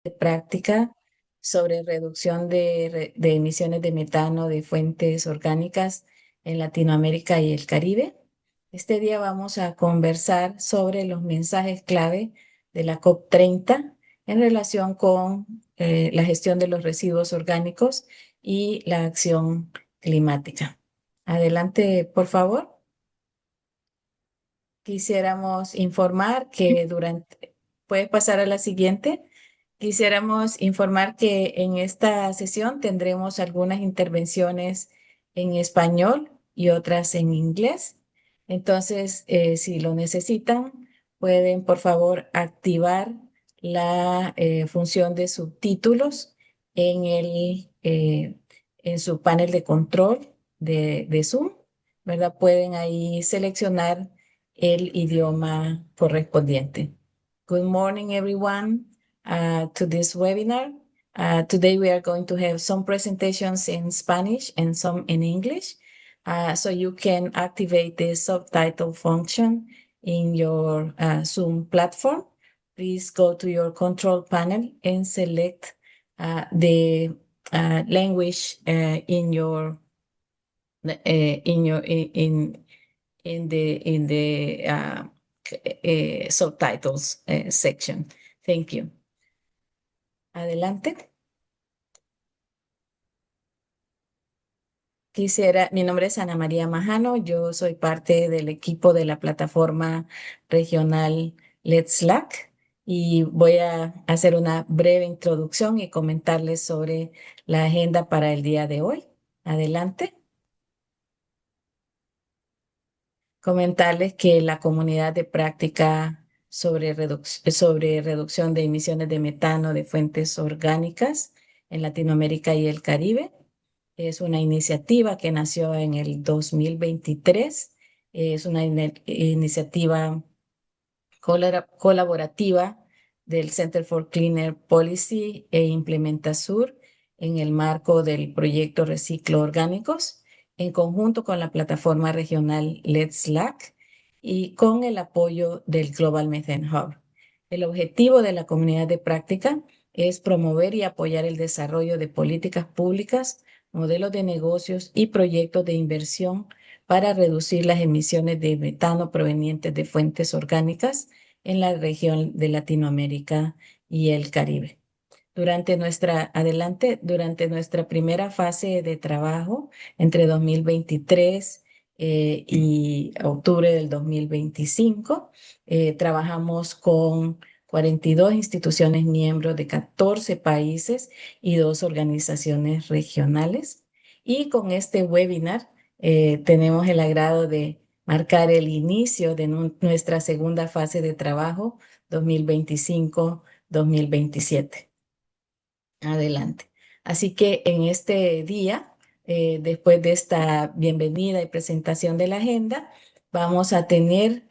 de práctica sobre reducción de emisiones de metano de fuentes orgánicas en Latinoamérica y el Caribe. Este día vamos a conversar sobre los mensajes clave de la COP30 en relación con la gestión de los residuos orgánicos y la acción climática. Adelante, por favor. Quisiéramos informar que durante, puedes pasar a la siguiente. Quisiéramos informar que en esta sesión tendremos algunas intervenciones en español y otras en inglés. Entonces, si lo necesitan, pueden por favor activar la función de subtítulos en en su panel de control de Zoom, ¿verdad? Pueden ahí seleccionar el idioma correspondiente. Good morning, everyone, to this webinar. Today we are going to have some presentations in Spanish and some in English. So you can activate the subtitle function in your Zoom platform. Please go to your control panel and select the language in the subtitles section. Thank you. Adelante. Mi nombre es Ana María Majano, yo soy parte del equipo de la plataforma regional Let's Slack y voy a hacer una breve introducción y comentarles sobre la agenda para el día de hoy. Adelante. Comentarles que la comunidad de práctica sobre reducción de emisiones de metano de fuentes orgánicas en Latinoamérica y el Caribe es una iniciativa que nació en el 2023. Es una iniciativa colaborativa del Center for Cleaner Policy e Implementa Sur en el marco del proyecto Reciclo Orgánicos, en conjunto con la plataforma regional Let's Slack y con el apoyo del Global Methane Hub. El objetivo de la comunidad de práctica es promover y apoyar el desarrollo de políticas públicas, modelos de negocios y proyectos de inversión para reducir las emisiones de metano provenientes de fuentes orgánicas en la región de Latinoamérica y el Caribe. Durante nuestra primera fase de trabajo, entre 2023 y octubre del 2025, trabajamos con 42 instituciones miembros de 14 países y 2 organizaciones regionales. Y con este webinar tenemos el agrado de marcar el inicio de nuestra segunda fase de trabajo 2025-2027. Adelante. Así que en este día, después de esta bienvenida y presentación de la agenda, vamos a tener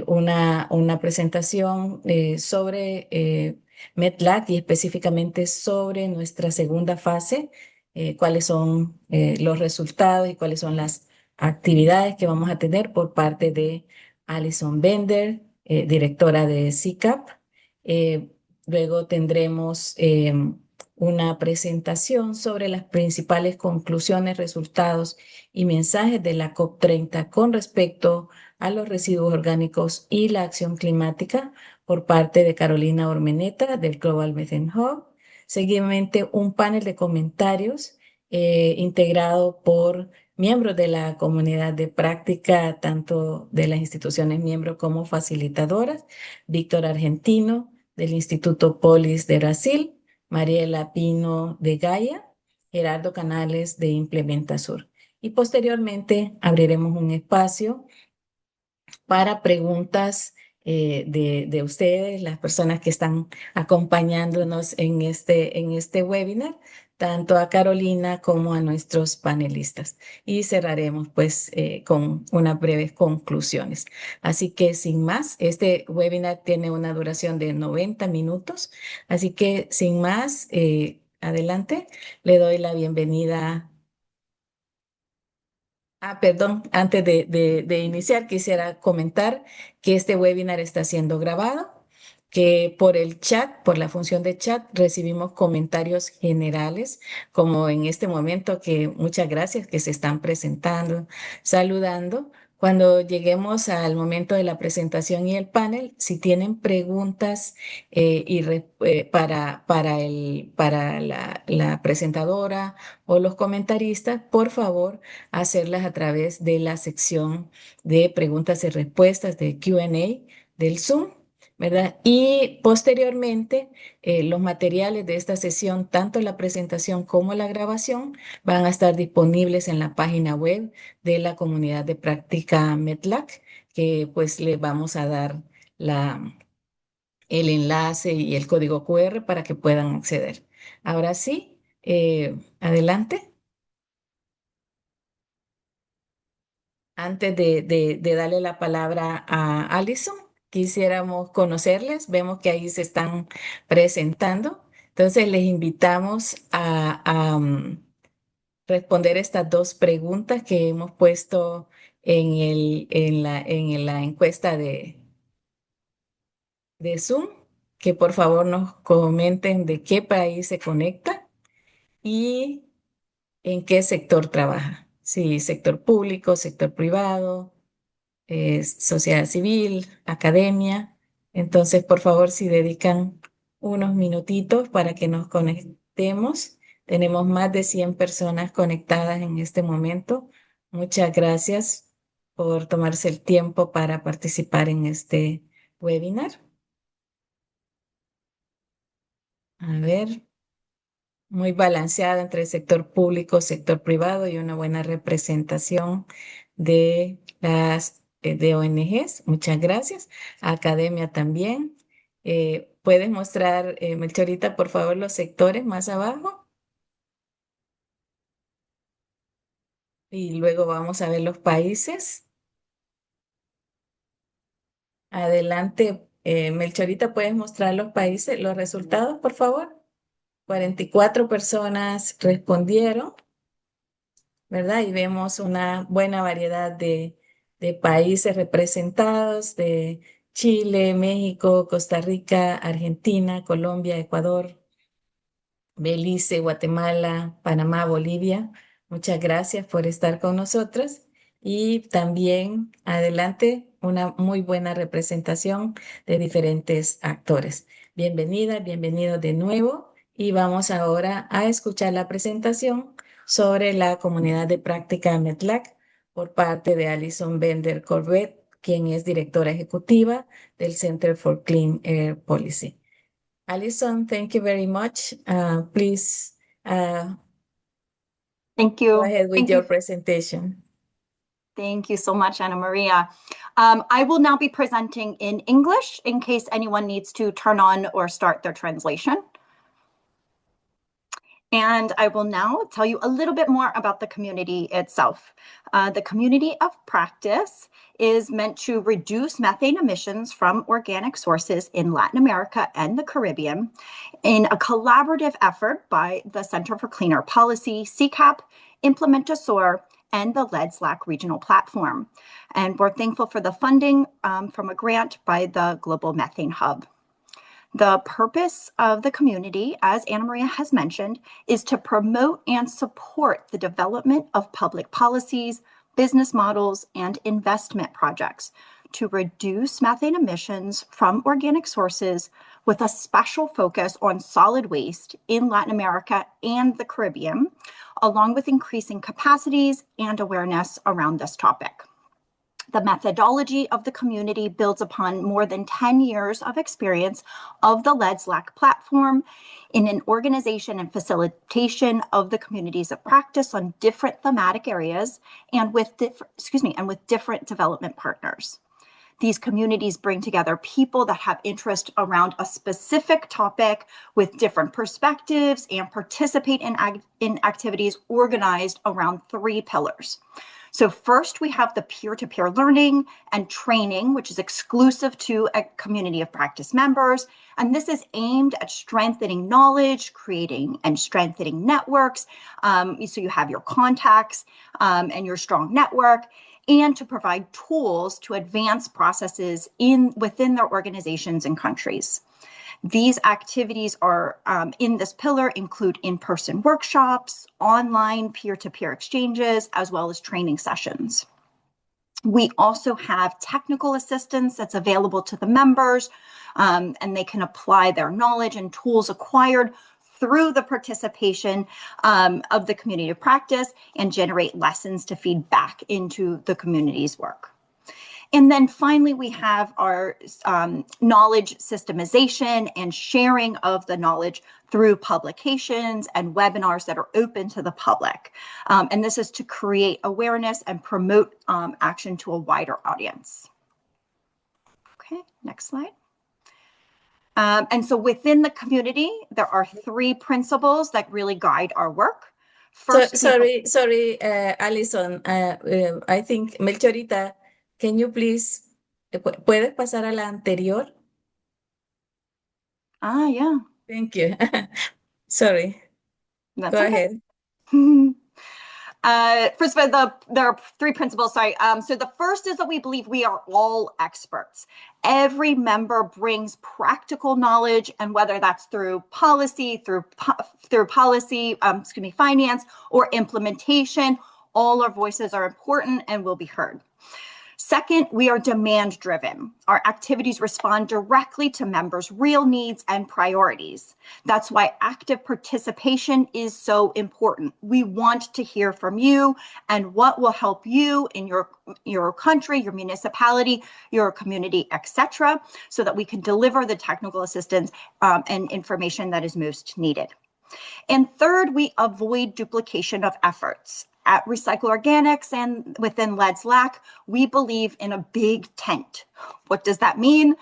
una presentación sobre MedLab y específicamente sobre nuestra segunda fase, cuáles son los resultados y cuáles son las actividades que vamos a tener por parte de Alison Bender, directora de CICAP. Luego tendremos una presentación sobre las principales conclusiones, resultados y mensajes de la COP30 con respecto a los residuos orgánicos y la acción climática por parte de Carolina Ormeneta del Global Methane Hub. Seguidamente, un panel de comentarios integrado por miembros de la comunidad de práctica, tanto de las instituciones miembros como facilitadoras, Víctor Argentino del Instituto Polis de Brasil, Mariela Pino de Gaia, Gerardo Canales de Implementa Sur. Y posteriormente abriremos un espacio para preguntas de ustedes, las personas que están acompañándonos en este webinar, tanto a Carolina como a nuestros panelistas. Y cerraremos pues con unas breves conclusiones. Así que sin más, este webinar tiene una duración de 90 minutos. Así que sin más, adelante, le doy la bienvenida. Perdón, antes de iniciar, quisiera comentar que este webinar está siendo grabado, que por el chat, por la función de chat, recibimos comentarios generales, como en este momento que muchas gracias que se están presentando, saludando. Cuando lleguemos al momento de la presentación y el panel, si tienen preguntas para la presentadora o los comentaristas, por favor, hacerlas a través de la sección de preguntas y respuestas de Q&A del Zoom, ¿verdad? Y posteriormente, los materiales de esta sesión, tanto la presentación como la grabación, van a estar disponibles en la página web de la comunidad de práctica METLAC, que pues le vamos a dar el enlace y el código QR para que puedan acceder. Ahora sí, adelante. Antes de darle la palabra a Alison, quisiéramos conocerles. Vemos que ahí se están presentando. Entonces, les invitamos a responder estas dos preguntas que hemos puesto en la encuesta de Zoom, que por favor nos comenten de qué país se conecta y en qué sector trabaja. Si sector público, sector privado, sociedad civil, academia. Entonces, por favor, si dedican unos minutitos para que nos conectemos. Tenemos más de 100 personas conectadas en este momento. Muchas gracias por tomarse el tiempo para participar en este webinar. A ver, muy balanceada entre el sector público, sector privado y una buena representación de las de ONGs. Muchas gracias. Academia también. ¿Puedes mostrar, Melchorita, por favor, los sectores más abajo? Y luego vamos a ver los países. Adelante, Melchorita, ¿puedes mostrar los países, los resultados, por favor? 44 personas respondieron. ¿Verdad? Y vemos una buena variedad de países representados, de Chile, México, Costa Rica, Argentina, Colombia, Ecuador, Belice, Guatemala, Panamá, Bolivia. Muchas gracias por estar con nosotros y también adelante una muy buena representación de diferentes actores. Bienvenida, bienvenido de nuevo y vamos ahora a escuchar la presentación sobre la comunidad de práctica METLAC por parte de Alison Bender Corbett, quien es directora ejecutiva del Center for Clean Air Policy. Alison, thank you very much. Please Thank go you. ahead with Thank your you. presentation. Thank you so much, Ana Maria. I will now be presenting in English in case anyone needs to turn on or start their translation. And I will now tell you a little bit more about the community itself. The community of practice is meant to reduce methane emissions from organic sources in Latin America and the Caribbean in a collaborative effort by the Center for Clean Air Policy, CCAP, Implementasor, and the LEDSLAC regional platform. And we're thankful for the funding from a grant by the Global Methane Hub. The purpose of the community, as Ana Maria has mentioned, is to promote and support the development of public policies, business models, and investment projects to reduce methane emissions from organic sources with a special focus on solid waste in Latin America and the Caribbean, along with increasing capacities and awareness around this topic. The methodology of the community builds upon more than 10 years of experience of the LEDSLAC platform in an organization and facilitation of the communities of practice on different thematic areas and with different development partners. These communities bring together people that have interest around a specific topic with different perspectives and participate in activities organized around 3 pillars. So first, we have the peer-to-peer learning and training, which is exclusive to a community of practice members. And this is aimed at strengthening knowledge, creating and strengthening networks. So you have your contacts and your strong network. and to provide tools to advance processes within their organizations and countries. These activities are in this pillar include in-person workshops, online peer-to-peer exchanges, as well as training sessions. We also have technical assistance that's available to the members, and they can apply their knowledge and tools acquired through the participation of the community of practice and generate lessons to feed back into the community's work. And then finally, we have our knowledge systemization and sharing of the knowledge through publications and webinars that are open to the public. And this is to create awareness and promote action to a wider audience. Okay, next slide. And so within the community, there are 3 principles that really guide our work. First, sorry, Alison. I think, Melchorita, can you please, ¿puedes pasar a la anterior? Yeah. Thank you. Sorry. That's Go okay. ahead. First of all, there are 3 principles. Sorry. So the first is that we believe we are all experts. Every member brings practical knowledge, and whether that's through policy, through finance, or implementation, all our voices are important and will be heard. Second, we are demand-driven. Our activities respond directly to members' real needs and priorities. That's why active participation is so important. We want to hear from you and what will help you in your country, your municipality, your community, etc., so that we can deliver the technical assistance and information that is most needed. And third, we avoid duplication of efforts. At Recycle Organics and within LEDS-LAC, we believe in a big tent. What does that mean?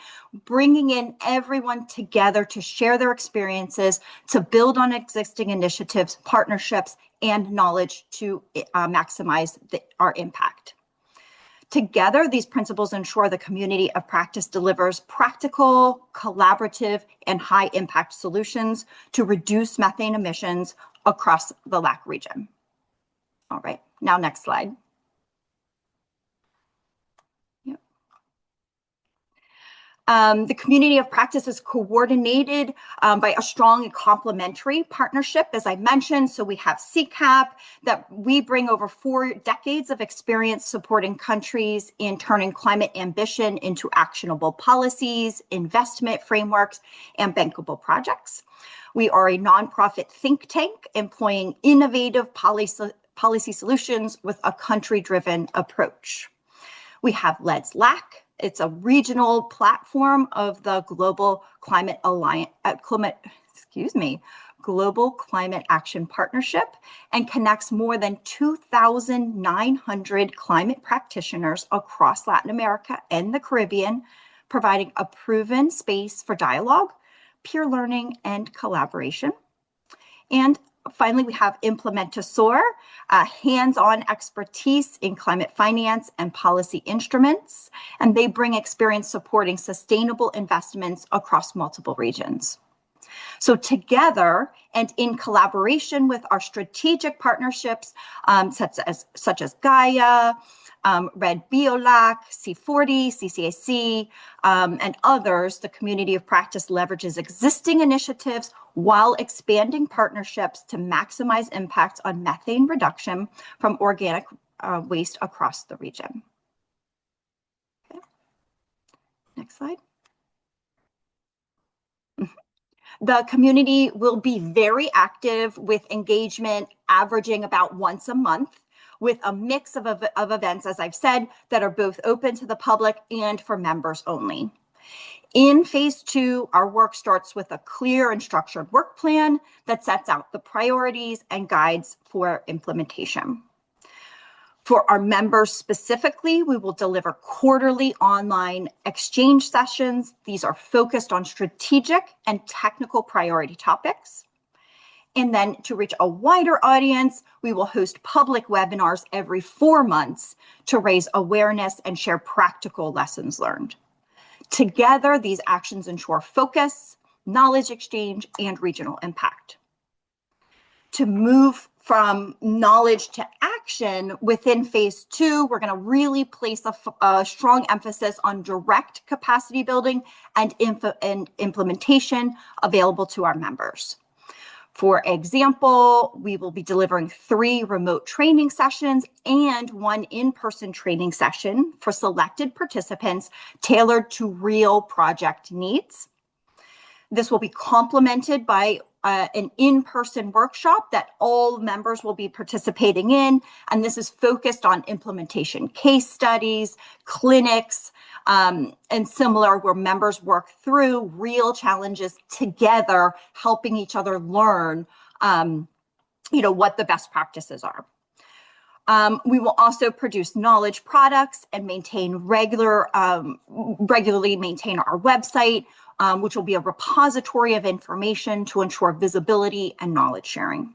Bringing in everyone together to share their experiences, to build on existing initiatives, partnerships, and knowledge to maximize our impact. Together, these principles ensure the community of practice delivers practical, collaborative, and high-impact solutions to reduce methane emissions across the LAC region. All right, now next slide. Yep. The community of practice is coordinated by a strong and complementary partnership, as I mentioned. So we have CCAP that we bring over 4 decades of experience supporting countries in turning climate ambition into actionable policies, investment frameworks, and bankable projects. We are a nonprofit think tank employing innovative policy solutions with a country-driven approach. We have LEDS-LAC. It's a regional platform of the Global Climate Action Partnership, and connects more than 2,900 climate practitioners across Latin America and the Caribbean, providing a proven space for dialogue, peer learning, and collaboration. And finally, we have Implementasor, hands-on expertise in climate finance and policy instruments, and they bring experience supporting sustainable investments across multiple regions. So together and in collaboration with our strategic partnerships, such as Gaia, Red BioLAC, C40, CCAC, and others, the community of practice leverages existing initiatives while expanding partnerships to maximize impact on methane reduction from organic waste across the region. Okay. Next slide. The community will be very active with engagement averaging about once a month, with a mix of events, as I've said, that are both open to the public and for members only. In phase 2, our work starts with a clear and structured work plan that sets out the priorities and guides for implementation. For our members specifically, we will deliver quarterly online exchange sessions. These are focused on strategic and technical priority topics. And then to reach a wider audience, we will host public webinars every 4 months to raise awareness and share practical lessons learned. Together, these actions ensure focus, knowledge exchange, and regional impact. To move from knowledge to action within phase 2, we're going to really place a strong emphasis on direct capacity building and implementation available to our members. For example, we will be delivering 3 remote training sessions and 1 in-person training session for selected participants tailored to real project needs. This will be complemented by an in-person workshop that all members will be participating in, and this is focused on implementation case studies, clinics, and similar, where members work through real challenges together, helping each other learn, what the best practices are. We will also produce knowledge products and regularly maintain our website, which will be a repository of information to ensure visibility and knowledge sharing.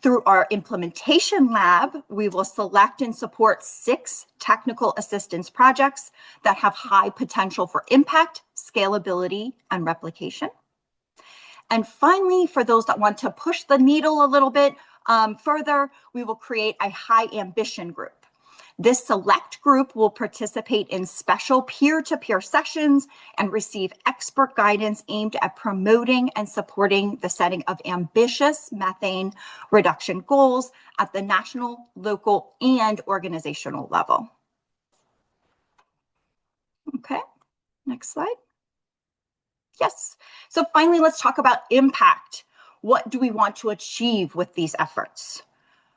Through our implementation lab, we will select and support 6 technical assistance projects that have high potential for impact, scalability, and replication. And finally, for those that want to push the needle a little bit further, we will create a high ambition group. This select group will participate in special peer-to-peer sessions and receive expert guidance aimed at promoting and supporting the setting of ambitious methane reduction goals at the national, local, and organizational level. Okay, next slide. Yes, so finally, let's talk about impact. What do we want to achieve with these efforts?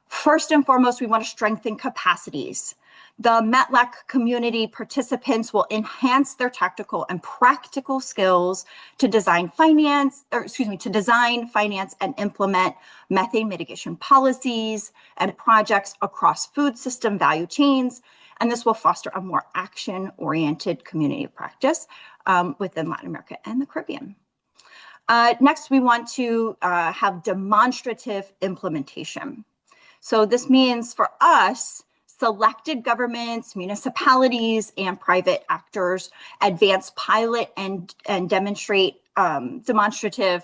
First and foremost, we want to strengthen capacities. The METLAC community participants will enhance their tactical and practical skills to design, finance, and implement methane mitigation policies and projects across food system value chains. And this will foster a more action-oriented community of practice within Latin America and the Caribbean. Next, we want to have demonstrative implementation. So this means for us, selected governments, municipalities, and private actors advance pilot and demonstrate demonstrative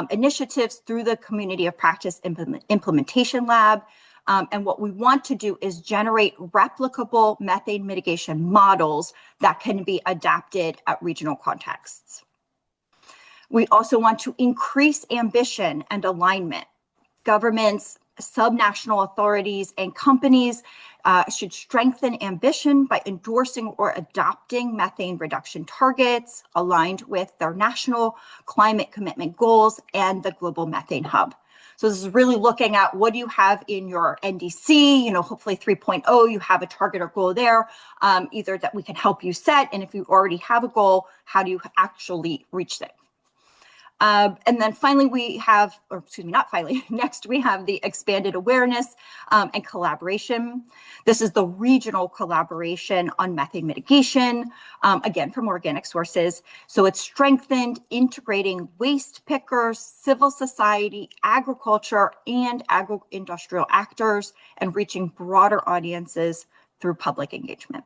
initiatives through the Community of Practice Implementation Lab. And what we want to do is generate replicable methane mitigation models that can be adapted at regional contexts. We also want to increase ambition and alignment. Governments, subnational authorities, and companies should strengthen ambition by endorsing or adopting methane reduction targets aligned with their national climate commitment goals and the Global Methane Hub. So this is really looking at what do you have in your NDC, hopefully 3.0, you have a target or goal there, either that we can help you set, and if you already have a goal, how do you actually reach it? And then finally, next we have the expanded awareness and collaboration. This is the regional collaboration on methane mitigation, again, from organic sources. So it's strengthened, integrating waste pickers, civil society, agriculture, and agro-industrial actors, and reaching broader audiences through public engagement.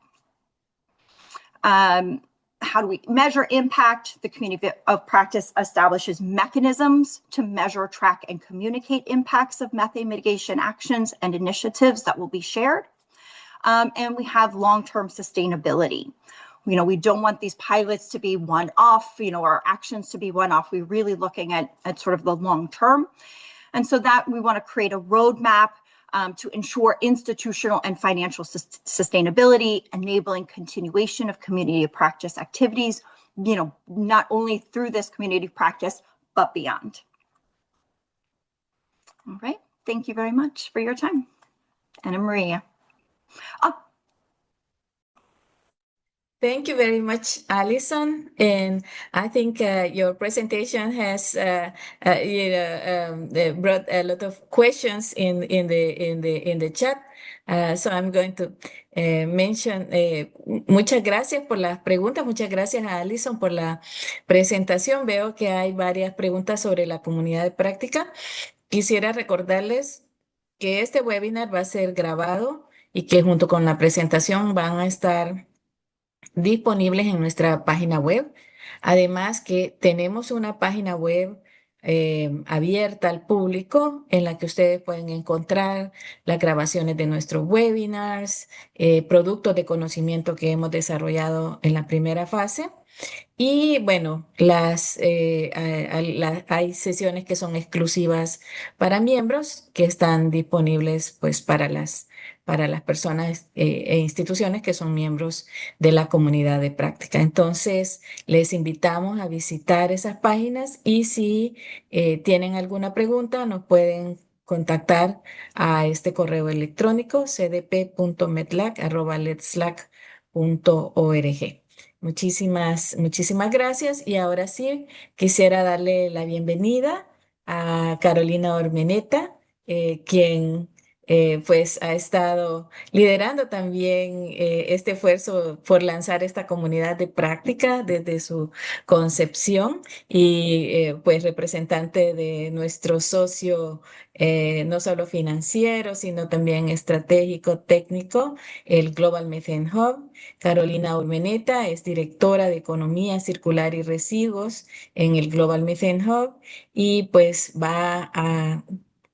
How do we measure impact? The Community of Practice establishes mechanisms to measure, track, and communicate impacts of methane mitigation actions and initiatives that will be shared. And we have long-term sustainability. We don't want these pilots to be one-off, or actions to be one-off. We're really looking at sort of the long term. And so that we want to create a roadmap to ensure institutional and financial sustainability, enabling continuation of community of practice activities, not only through this community of practice, but beyond. All right, thank you very much for your time. Ana Maria. Thank you very much, Alison. And I think your presentation has brought a lot of questions in the chat. So I'm going to mention. Muchas gracias por las preguntas. Muchas gracias a Alison por la presentación. Veo que hay varias preguntas sobre la comunidad de práctica. Quisiera recordarles que este webinar va a ser grabado y que junto con la presentación van a estar disponibles en nuestra página web. Además que tenemos una página web abierta al público en la que ustedes pueden encontrar las grabaciones de nuestros webinars, productos de conocimiento que hemos desarrollado en la primera fase. Y bueno, hay sesiones que son exclusivas para miembros que están disponibles pues para las personas e instituciones que son miembros de la comunidad de práctica. Entonces, les invitamos a visitar esas páginas y si tienen alguna pregunta, nos pueden contactar a este correo electrónico cdp.metlac@letslac.org. Muchísimas gracias. Y ahora sí, quisiera darle la bienvenida a Carolina Ormeneta, quien pues ha estado liderando también este esfuerzo por lanzar esta comunidad de práctica desde su concepción y pues representante de nuestro socio, no solo financiero, sino también estratégico, técnico, el Global Methane Hub. Carolina Urmeneta es directora de Economía Circular y Residuos en el Global Methane Hub y pues va a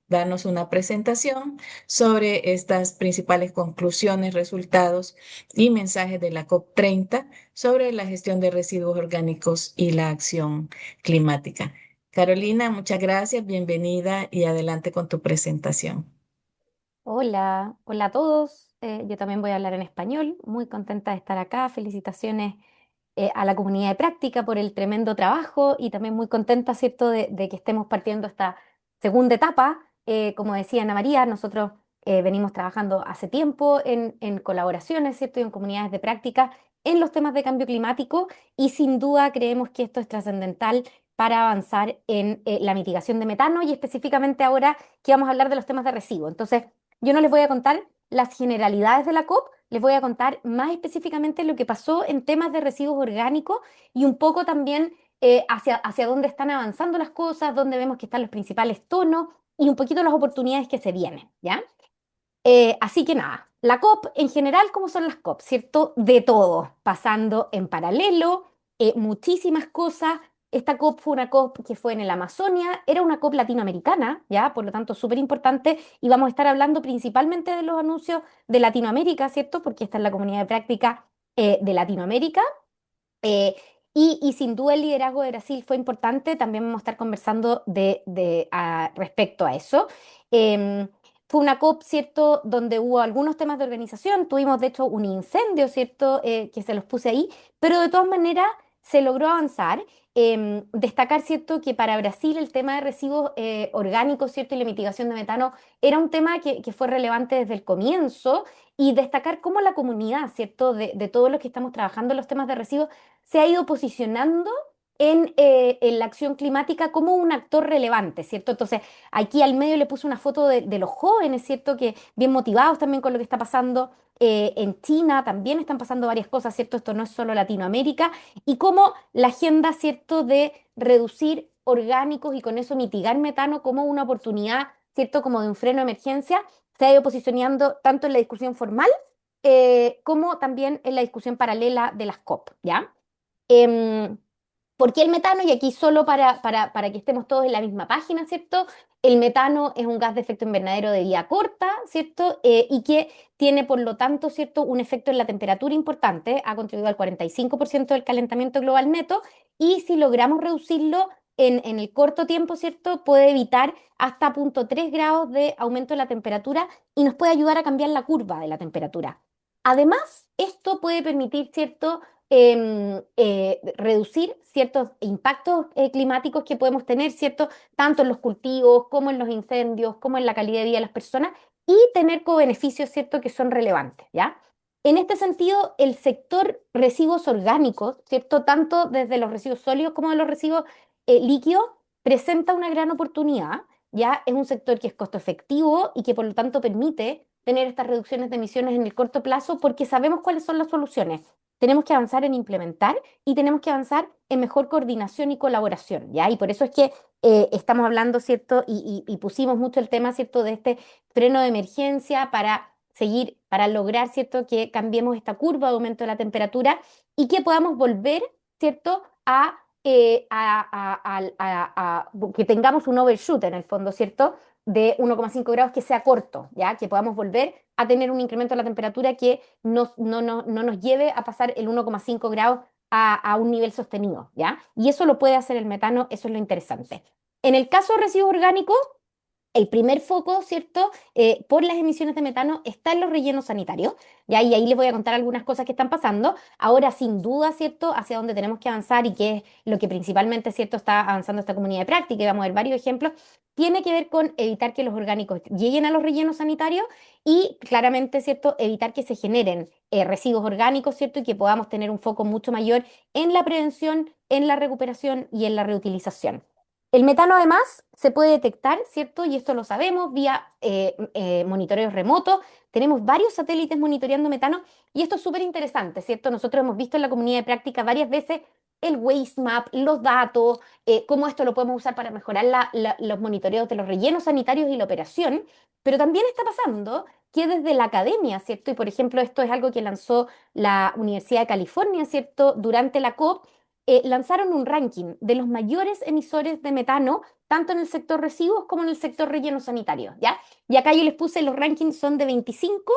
darnos una presentación sobre estas principales conclusiones, resultados y mensajes de la COP30 sobre la gestión de residuos orgánicos y la acción climática. Carolina, muchas gracias, bienvenida y adelante con tu presentación. Hola, hola a todos. Yo también voy a hablar en español. Muy contenta de estar acá. Felicitaciones a la comunidad de práctica por el tremendo trabajo y también muy contenta, ¿cierto?, de que estemos partiendo esta segunda etapa. Como decía Ana María, nosotros venimos trabajando hace tiempo en colaboraciones, ¿cierto?, y en comunidades de práctica en los temas de cambio climático y sin duda creemos que esto es trascendental para avanzar en la mitigación de metano y específicamente ahora que vamos a hablar de los temas de residuos. Entonces, yo no les voy a contar las generalidades de la COP, les voy a contar más específicamente lo que pasó en temas de residuos orgánicos y un poco también hacia dónde están avanzando las cosas, dónde vemos que están los principales tonos y un poquito las oportunidades que se vienen, ¿ya? Así que nada, la COP en general, ¿cómo son las COP? ¿Cierto? De todo, pasando en paralelo, muchísimas cosas. Esta COP fue una COP que fue en el Amazonia, era una COP latinoamericana, ¿ya? Por lo tanto, súper importante, y vamos a estar hablando principalmente de los anuncios de Latinoamérica, ¿cierto? Porque esta es la comunidad de práctica de Latinoamérica. Eh, y sin duda el liderazgo de Brasil fue importante, también vamos a estar conversando respecto a eso. Em, Fue una COP, ¿cierto?, donde hubo algunos temas de organización, tuvimos de hecho un incendio, ¿cierto?, que se los puse ahí, pero de todas maneras se logró avanzar. Destacar, ¿cierto?, que para Brasil el tema de residuos orgánicos, ¿cierto?, y la mitigación de metano era un tema que fue relevante desde el comienzo y destacar cómo la comunidad, ¿cierto?, de todos los que estamos trabajando en los temas de residuos se ha ido posicionando en la acción climática como un actor relevante, ¿cierto? Entonces, aquí al medio le puse una foto de los jóvenes, ¿cierto? Que bien motivados también con lo que está pasando. En China también están pasando varias cosas, ¿cierto? Esto no es solo Latinoamérica. Y cómo la agenda, ¿cierto?, de reducir orgánicos y con eso mitigar metano como una oportunidad, ¿cierto?, como de un freno de emergencia, se ha ido posicionando tanto en la discusión formal como también en la discusión paralela de las COP, ¿ya? Em, ¿Por qué el metano? Y aquí solo para que estemos todos en la misma página, ¿cierto? El metano es un gas de efecto invernadero de vida corta, ¿cierto? Y que tiene, por lo tanto, ¿cierto?, un efecto en la temperatura importante, ha contribuido al 45% del calentamiento global neto, y si logramos reducirlo en el corto tiempo, ¿cierto?, puede evitar hasta 0,3 grados de aumento de la temperatura y nos puede ayudar a cambiar la curva de la temperatura. Además, esto puede permitir, ¿cierto?, reducir ciertos impactos climáticos que podemos tener, ¿cierto? Tanto en los cultivos como en los incendios, como en la calidad de vida de las personas y tener co-beneficios, ¿cierto?, que son relevantes, ¿ya? En este sentido, el sector residuos orgánicos, ¿cierto?, tanto desde los residuos sólidos como de los residuos líquidos, presenta una gran oportunidad, ¿ya? Es un sector que es costo efectivo y que por lo tanto permite tener estas reducciones de emisiones en el corto plazo porque sabemos cuáles son las soluciones. Tenemos que avanzar en implementar y tenemos que avanzar en mejor coordinación y colaboración, ¿ya? Y por eso es que estamos hablando, ¿cierto? Y pusimos mucho el tema, ¿cierto?, de este freno de emergencia para seguir, para lograr, ¿cierto?, que cambiemos esta curva de aumento de la temperatura y que podamos volver, ¿cierto?, a que tengamos un overshoot en el fondo, ¿cierto? De 1,5 grados que sea corto, ¿ya? Que podamos volver a tener un incremento de la temperatura que no nos lleve a pasar el 1,5 grados a un nivel sostenido, ¿ya? Y eso lo puede hacer el metano, eso es lo interesante. En el caso de residuos orgánicos, el primer foco, ¿cierto? Por las emisiones de metano está en los rellenos sanitarios, ¿ya? Y ahí les voy a contar algunas cosas que están pasando. Ahora, sin duda, ¿cierto? Hacia dónde tenemos que avanzar y que es lo que principalmente, ¿cierto? Está avanzando esta comunidad de práctica, y vamos a ver varios ejemplos, tiene que ver con evitar que los orgánicos lleguen a los rellenos sanitarios y claramente, ¿cierto? Evitar que se generen residuos orgánicos, ¿cierto? Y que podamos tener un foco mucho mayor en la prevención, en la recuperación y en la reutilización. El metano además se puede detectar, ¿cierto? Y esto lo sabemos vía monitoreos remotos. Tenemos varios satélites monitoreando metano y esto es súper interesante, ¿cierto? Nosotros hemos visto en la comunidad de práctica varias veces el waste map, los datos, cómo esto lo podemos usar para mejorar los monitoreos de los rellenos sanitarios y la operación, pero también está pasando que desde la academia, ¿cierto? Y por ejemplo, esto es algo que lanzó la Universidad de California, ¿cierto? Durante la COP lanzaron un ranking de los mayores emisores de metano, tanto en el sector residuos como en el sector relleno sanitario, ¿ya? Y acá yo les puse los rankings, son de 25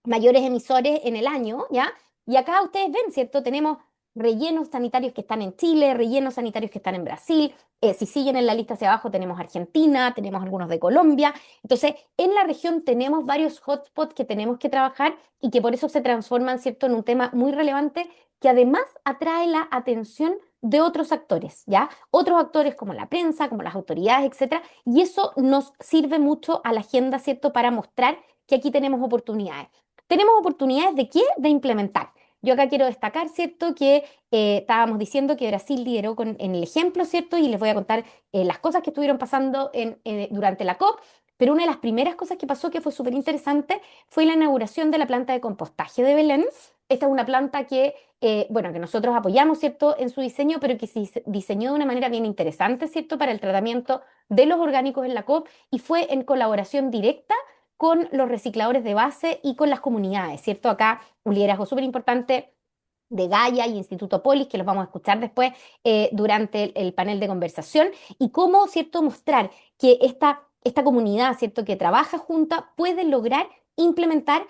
mayores emisores en el año, ¿ya? Y acá ustedes ven, ¿cierto? Tenemos rellenos sanitarios que están en Chile, rellenos sanitarios que están en Brasil. Si siguen en la lista hacia abajo, tenemos Argentina, tenemos algunos de Colombia. Entonces, en la región tenemos varios hotspots que tenemos que trabajar y que por eso se transforman, ¿cierto?, en un tema muy relevante que además atrae la atención de otros actores, ¿ya? Otros actores como la prensa, como las autoridades, etcétera. Y eso nos sirve mucho a la agenda, ¿cierto?, para mostrar que aquí tenemos oportunidades. ¿Tenemos oportunidades de qué? De implementar. Yo acá quiero destacar, ¿cierto?, que estábamos diciendo que Brasil lideró en el ejemplo, ¿cierto? Y les voy a contar las cosas que estuvieron pasando durante la COP. Pero una de las primeras cosas que pasó que fue súper interesante fue la inauguración de la planta de compostaje de Belén. Esta es una planta que, bueno, que nosotros apoyamos, ¿cierto?, en su diseño, pero que se diseñó de una manera bien interesante, ¿cierto?, para el tratamiento de los orgánicos en la COP y fue en colaboración directa con los recicladores de base y con las comunidades, ¿cierto? Acá un liderazgo súper importante de Gaia y Instituto Polis, que los vamos a escuchar después durante el panel de conversación, y cómo, ¿cierto?, mostrar que esta comunidad, ¿cierto?, que trabaja junta puede lograr implementar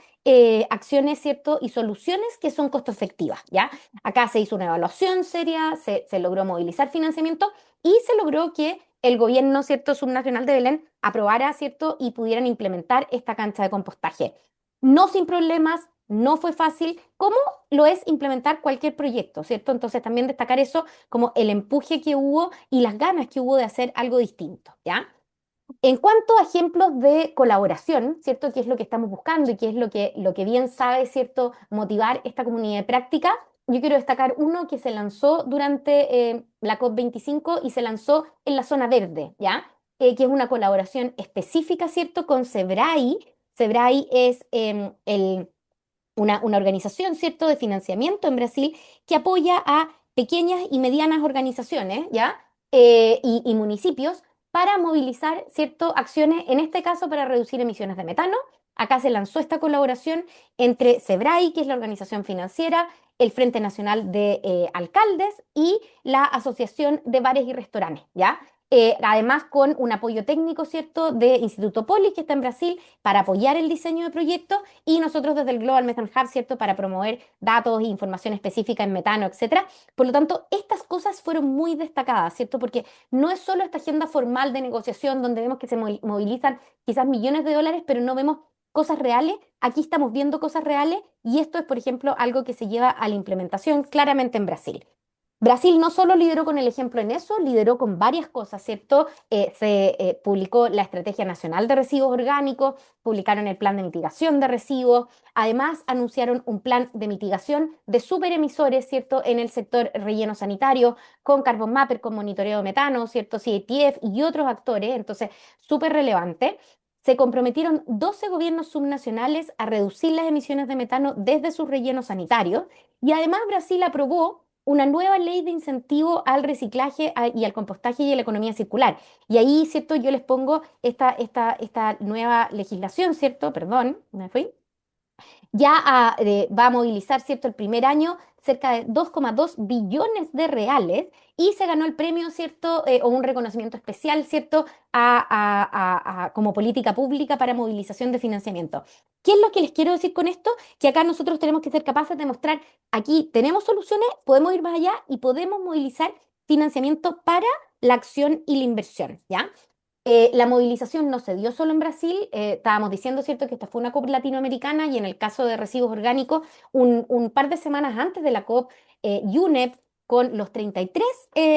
acciones, ¿cierto?, y soluciones que son costo efectivas, ¿ya? Acá se hizo una evaluación seria, se logró movilizar financiamiento y se logró que el gobierno, ¿cierto?, subnacional de Belén aprobara, ¿cierto?, y pudieran implementar esta cancha de compostaje. No sin problemas, no fue fácil, como lo es implementar cualquier proyecto, ¿cierto? Entonces también destacar eso como el empuje que hubo y las ganas que hubo de hacer algo distinto, ¿ya? En cuanto a ejemplos de colaboración, ¿cierto? ¿Qué es lo que estamos buscando y qué es lo que bien sabe, ¿cierto?, motivar esta comunidad de práctica? Yo quiero destacar uno que se lanzó durante la COP25 y se lanzó en la zona verde, ¿ya? Que es una colaboración específica, ¿cierto?, con SEBRAE. SEBRAE es una organización, ¿cierto?, de financiamiento en Brasil que apoya a pequeñas y medianas organizaciones, ¿ya? Y municipios para movilizar, ¿cierto?, acciones, en este caso para reducir emisiones de metano. Acá se lanzó esta colaboración entre SEBRAE, que es la organización financiera, el Frente Nacional de Alcaldes y la Asociación de Bares y Restaurantes, ¿ya? Además, con un apoyo técnico, ¿cierto?, de Instituto Polis, que está en Brasil, para apoyar el diseño de proyectos, y nosotros desde el Global Methane Hub, ¿cierto?, para promover datos e información específica en metano, etcétera. Por lo tanto, estas cosas fueron muy destacadas, ¿cierto? Porque no es solo esta agenda formal de negociación donde vemos que se movilizan quizás millones de dólares, pero no vemos cosas reales. Aquí estamos viendo cosas reales y esto es, por ejemplo, algo que se lleva a la implementación claramente en Brasil. Brasil no solo lideró con el ejemplo en eso, lideró con varias cosas, ¿cierto? Se publicó la Estrategia Nacional de Residuos Orgánicos, publicaron el Plan de Mitigación de Residuos, además anunciaron un plan de mitigación de superemisores, ¿cierto?, en el sector relleno sanitario, con Carbon Mapper, con monitoreo de metano, ¿cierto?, CATF y otros actores, entonces súper relevante. Se comprometieron 12 gobiernos subnacionales a reducir las emisiones de metano desde sus rellenos sanitarios y además Brasil aprobó una nueva ley de incentivo al reciclaje y al compostaje y a la economía circular. Y ahí, ¿cierto? Yo les pongo esta nueva legislación, ¿cierto? Perdón, me fui. Ya va a movilizar, ¿cierto? El primer año cerca de 2,2 billones de reales y se ganó el premio, ¿cierto? O un reconocimiento especial, ¿cierto? Como política pública para movilización de financiamiento. ¿Qué es lo que les quiero decir con esto? Que acá nosotros tenemos que ser capaces de mostrar, aquí tenemos soluciones, podemos ir más allá y podemos movilizar financiamiento para la acción y la inversión, ¿ya? La movilización no se dio solo en Brasil, estábamos diciendo, ¿cierto?, que esta fue una COP latinoamericana y en el caso de residuos orgánicos, un par de semanas antes de la COP, UNEP con los 33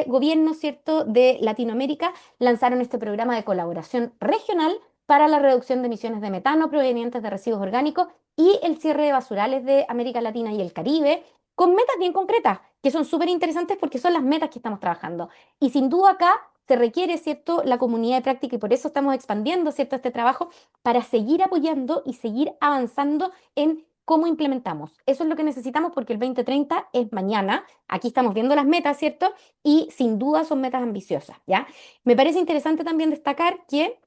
gobiernos, ¿cierto?, de Latinoamérica lanzaron este programa de colaboración regional para la reducción de emisiones de metano provenientes de residuos orgánicos y el cierre de basurales de América Latina y el Caribe, con metas bien concretas, que son súper interesantes porque son las metas que estamos trabajando. Y sin duda acá se requiere, ¿cierto?, la comunidad de práctica y por eso estamos expandiendo, ¿cierto?, este trabajo para seguir apoyando y seguir avanzando en cómo implementamos. Eso es lo que necesitamos porque el 2030 es mañana. Aquí estamos viendo las metas, ¿cierto? Y sin duda son metas ambiciosas, ¿ya? Me parece interesante también destacar que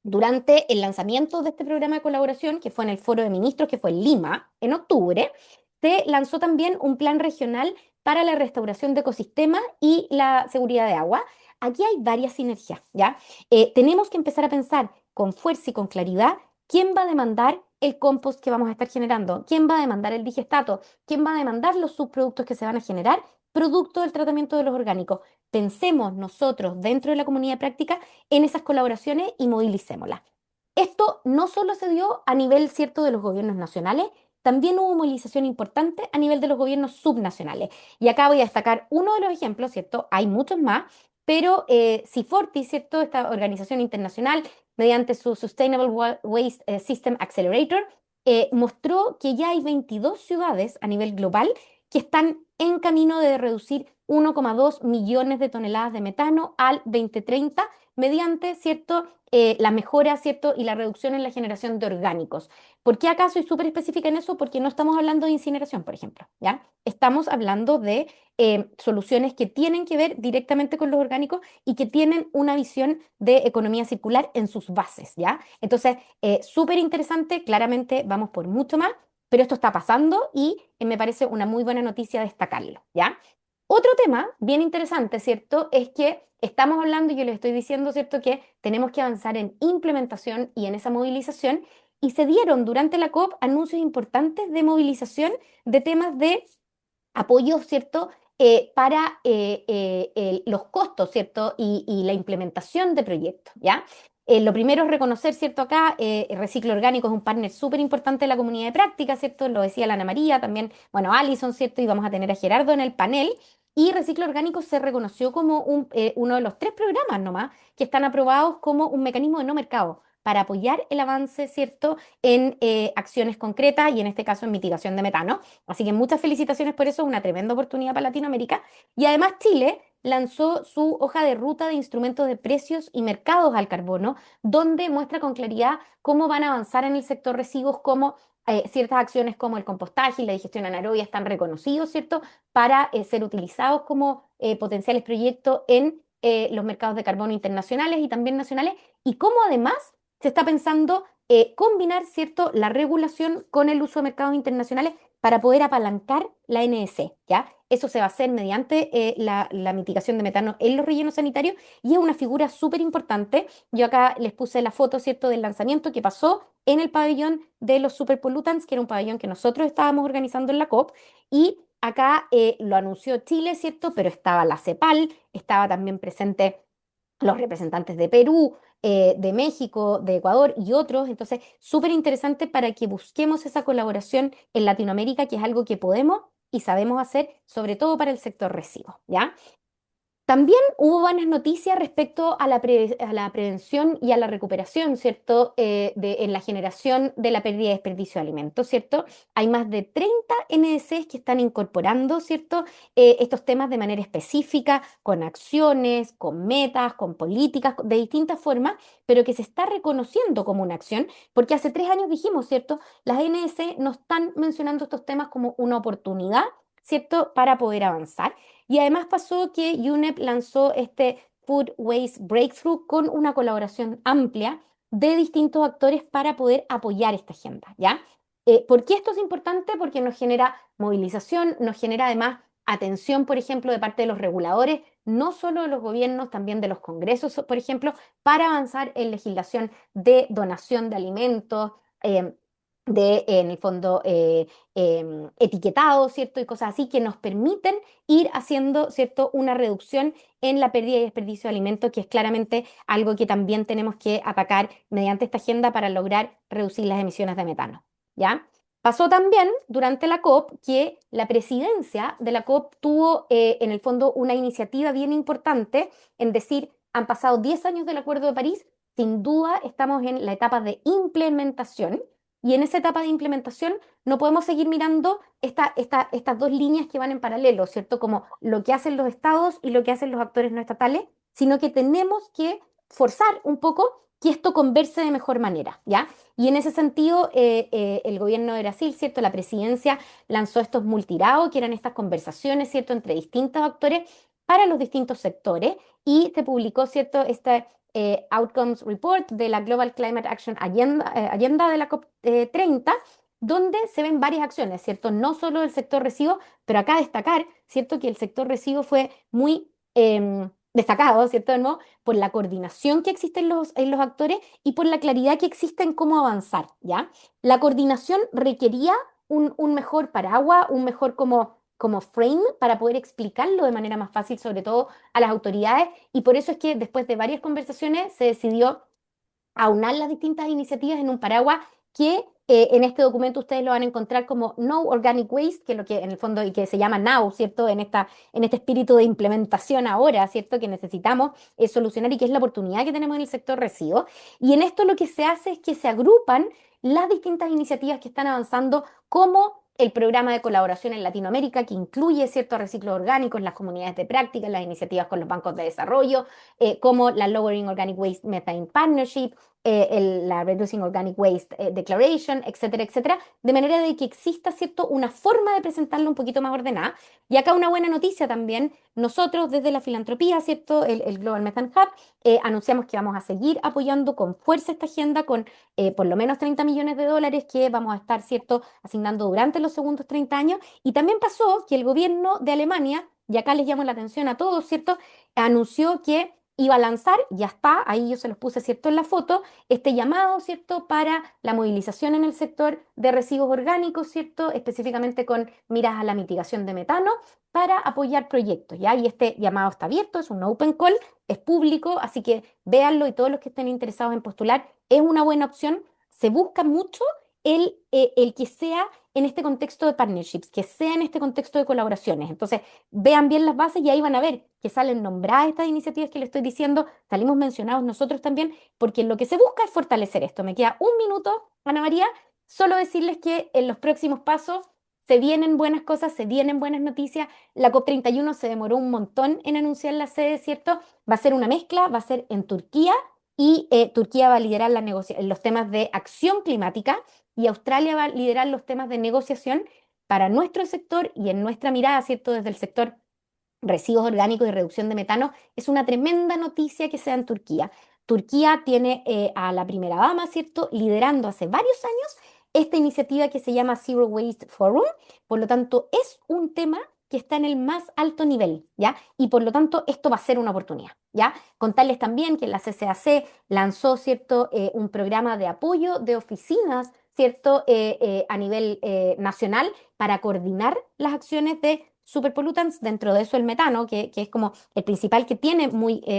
durante el lanzamiento de este programa de colaboración, que fue en el Foro de Ministros, que fue en Lima, en octubre, se lanzó también un plan regional para la restauración de ecosistemas y la seguridad de agua. Aquí hay varias sinergias, ¿ya? Tenemos que empezar a pensar con fuerza y con claridad quién va a demandar el compost que vamos a estar generando, quién va a demandar el digestato, quién va a demandar los subproductos que se van a generar, producto del tratamiento de los orgánicos. Pensemos nosotros dentro de la comunidad de práctica en esas colaboraciones y movilicémoslas. Esto no solo se dio a nivel cierto de los gobiernos nacionales, también hubo movilización importante a nivel de los gobiernos subnacionales. Y acá voy a destacar uno de los ejemplos, ¿cierto? Hay muchos más, pero C40, ¿cierto? Esta organización internacional, mediante su Sustainable Waste System Accelerator, mostró que ya hay 22 ciudades a nivel global que están en camino de reducir 1,2 millones de toneladas de metano al 2030 mediante, ¿cierto? La mejora, ¿cierto? Y la reducción en la generación de orgánicos. ¿Por qué acá soy súper específica en eso? Porque no estamos hablando de incineración, por ejemplo, ¿ya? Estamos hablando de soluciones que tienen que ver directamente con los orgánicos y que tienen una visión de economía circular en sus bases, ¿ya? Entonces, súper interesante, claramente vamos por mucho más, pero esto está pasando y me parece una muy buena noticia destacarlo, ¿ya? Otro tema bien interesante, ¿cierto? Es que estamos hablando, y yo les estoy diciendo, ¿cierto?, que tenemos que avanzar en implementación y en esa movilización, y se dieron durante la COP anuncios importantes de movilización de temas de apoyo, ¿cierto? Para los costos, ¿cierto? Y la implementación de proyectos, ¿ya? Lo primero es reconocer, ¿cierto? Acá, Reciclo Orgánico es un partner súper importante de la comunidad de práctica, ¿cierto? Lo decía la Ana María, también, bueno, Alison, ¿cierto? Y vamos a tener a Gerardo en el panel. Y Reciclo Orgánico se reconoció como uno de los 3 programas nomás que están aprobados como un mecanismo de no mercado para apoyar el avance, ¿cierto?, en acciones concretas y en este caso en mitigación de metano. Así que muchas felicitaciones por eso, una tremenda oportunidad para Latinoamérica. Y además Chile lanzó su hoja de ruta de instrumentos de precios y mercados al carbono, donde muestra con claridad cómo van a avanzar en el sector residuos, cómo ciertas acciones como el compostaje y la digestión anaerobia están reconocidos, ¿cierto?, para ser utilizados como potenciales proyectos en los mercados de carbono internacionales y también nacionales, y cómo además se está pensando combinar, ¿cierto?, la regulación con el uso de mercados internacionales para poder apalancar la NS, ¿ya? Eso se va a hacer mediante la mitigación de metano en los rellenos sanitarios y es una figura súper importante. Yo acá les puse la foto, ¿cierto?, del lanzamiento que pasó en el pabellón de los superpollutants, que era un pabellón que nosotros estábamos organizando en la COP, y acá lo anunció Chile, ¿cierto?, pero estaba la CEPAL, estaba también presente los representantes de Perú, de México, de Ecuador y otros. Entonces, súper interesante para que busquemos esa colaboración en Latinoamérica, que es algo que podemos y sabemos hacer, sobre todo para el sector residuos, ¿ya? También hubo buenas noticias respecto a a la prevención y a la recuperación, ¿cierto? En la generación de la pérdida y desperdicio de alimentos, ¿cierto? Hay más de 30 NDCs que están incorporando, ¿cierto? Estos temas de manera específica, con acciones, con metas, con políticas, de distintas formas, pero que se está reconociendo como una acción, porque hace 3 años dijimos, ¿cierto? Las NDC no están mencionando estos temas como una oportunidad, ¿cierto? Para poder avanzar. Y además pasó que UNEP lanzó este Food Waste Breakthrough con una colaboración amplia de distintos actores para poder apoyar esta agenda, ¿ya? ¿Por qué esto es importante? Porque nos genera movilización, nos genera además atención, por ejemplo, de parte de los reguladores, no solo de los gobiernos, también de los congresos, por ejemplo, para avanzar en legislación de donación de alimentos, en el fondo, etiquetado, ¿cierto? Y cosas así que nos permiten ir haciendo, ¿cierto? Una reducción en la pérdida y desperdicio de alimentos, que es claramente algo que también tenemos que atacar mediante esta agenda para lograr reducir las emisiones de metano, ¿ya? Pasó también durante la COP que la presidencia de la COP tuvo en el fondo una iniciativa bien importante en decir, han pasado 10 años del Acuerdo de París, sin duda estamos en la etapa de implementación y en esa etapa de implementación no podemos seguir mirando estas dos líneas que van en paralelo, ¿cierto? Como lo que hacen los estados y lo que hacen los actores no estatales, sino que tenemos que forzar un poco que esto converse de mejor manera, ¿ya? Y en ese sentido, el gobierno de Brasil, ¿cierto? La presidencia lanzó estos multiraos, que eran estas conversaciones, ¿cierto? Entre distintos actores para los distintos sectores y se publicó, ¿cierto? Este Outcomes Report de la Global Climate Action Agenda de la COP30, donde se ven varias acciones, ¿cierto? No solo del sector residuos, pero acá destacar, ¿cierto? Que el sector residuos fue muy destacado, ¿cierto? ¿No? Por la coordinación que existe en los actores y por la claridad que existe en cómo avanzar, ¿ya? La coordinación requería un mejor paraguas, un mejor como frame para poder explicarlo de manera más fácil, sobre todo a las autoridades, y por eso es que después de varias conversaciones se decidió aunar las distintas iniciativas en un paraguas que en este documento ustedes lo van a encontrar como No Organic Waste, que es lo que en el fondo y que se llama Now, ¿cierto? En este espíritu de implementación ahora, ¿cierto? Que necesitamos solucionar y que es la oportunidad que tenemos en el sector residuos. Y en esto lo que se hace es que se agrupan las distintas iniciativas que están avanzando como el programa de colaboración en Latinoamérica, que incluye ciertos reciclos orgánicos, las comunidades de práctica, las iniciativas con los bancos de desarrollo, como la Lowering Organic Waste Methane Partnership, la Reducing Organic Waste Declaration, etcétera, etcétera, de manera de que exista, ¿cierto?, una forma de presentarlo un poquito más ordenada. Y acá una buena noticia también, nosotros desde la filantropía, ¿cierto?, el Global Methane Hub, anunciamos que vamos a seguir apoyando con fuerza esta agenda con por lo menos 30 millones de dólares que vamos a estar, ¿cierto?, asignando durante los segundos 30 años. Y también pasó que el gobierno de Alemania, y acá les llamo la atención a todos, ¿cierto?, anunció que iba a lanzar, ya está, ahí yo se los puse, ¿cierto?, en la foto, este llamado, ¿cierto?, para la movilización en el sector de residuos orgánicos, ¿cierto?, específicamente con miras a la mitigación de metano, para apoyar proyectos, ¿ya? Y este llamado está abierto, es un open call, es público, así que véanlo y todos los que estén interesados en postular, es una buena opción. Se busca mucho el que sea en este contexto de partnerships, que sea en este contexto de colaboraciones. Entonces, vean bien las bases y ahí van a ver que salen nombradas estas iniciativas que les estoy diciendo, salimos mencionados nosotros también, porque lo que se busca es fortalecer esto. Me queda un minuto, Ana María, solo decirles que en los próximos pasos se vienen buenas cosas, se vienen buenas noticias. La COP31 se demoró un montón en anunciar la sede, ¿cierto? Va a ser una mezcla, va a ser en Turquía y Turquía va a liderar los temas de acción climática y Australia va a liderar los temas de negociación para nuestro sector y en nuestra mirada, ¿cierto? Desde el sector residuos orgánicos y reducción de metano, es una tremenda noticia que sea en Turquía. Turquía tiene a la primera dama, ¿cierto?, liderando hace varios años esta iniciativa que se llama Zero Waste Forum. Por lo tanto, es un tema que está en el más alto nivel, ¿ya? Y por lo tanto, esto va a ser una oportunidad, ¿ya? Contarles también que la CCAC lanzó, ¿cierto?, un programa de apoyo de oficinas, ¿cierto?, a nivel nacional para coordinar las acciones de superpollutants, dentro de eso el metano, que es como el principal que tiene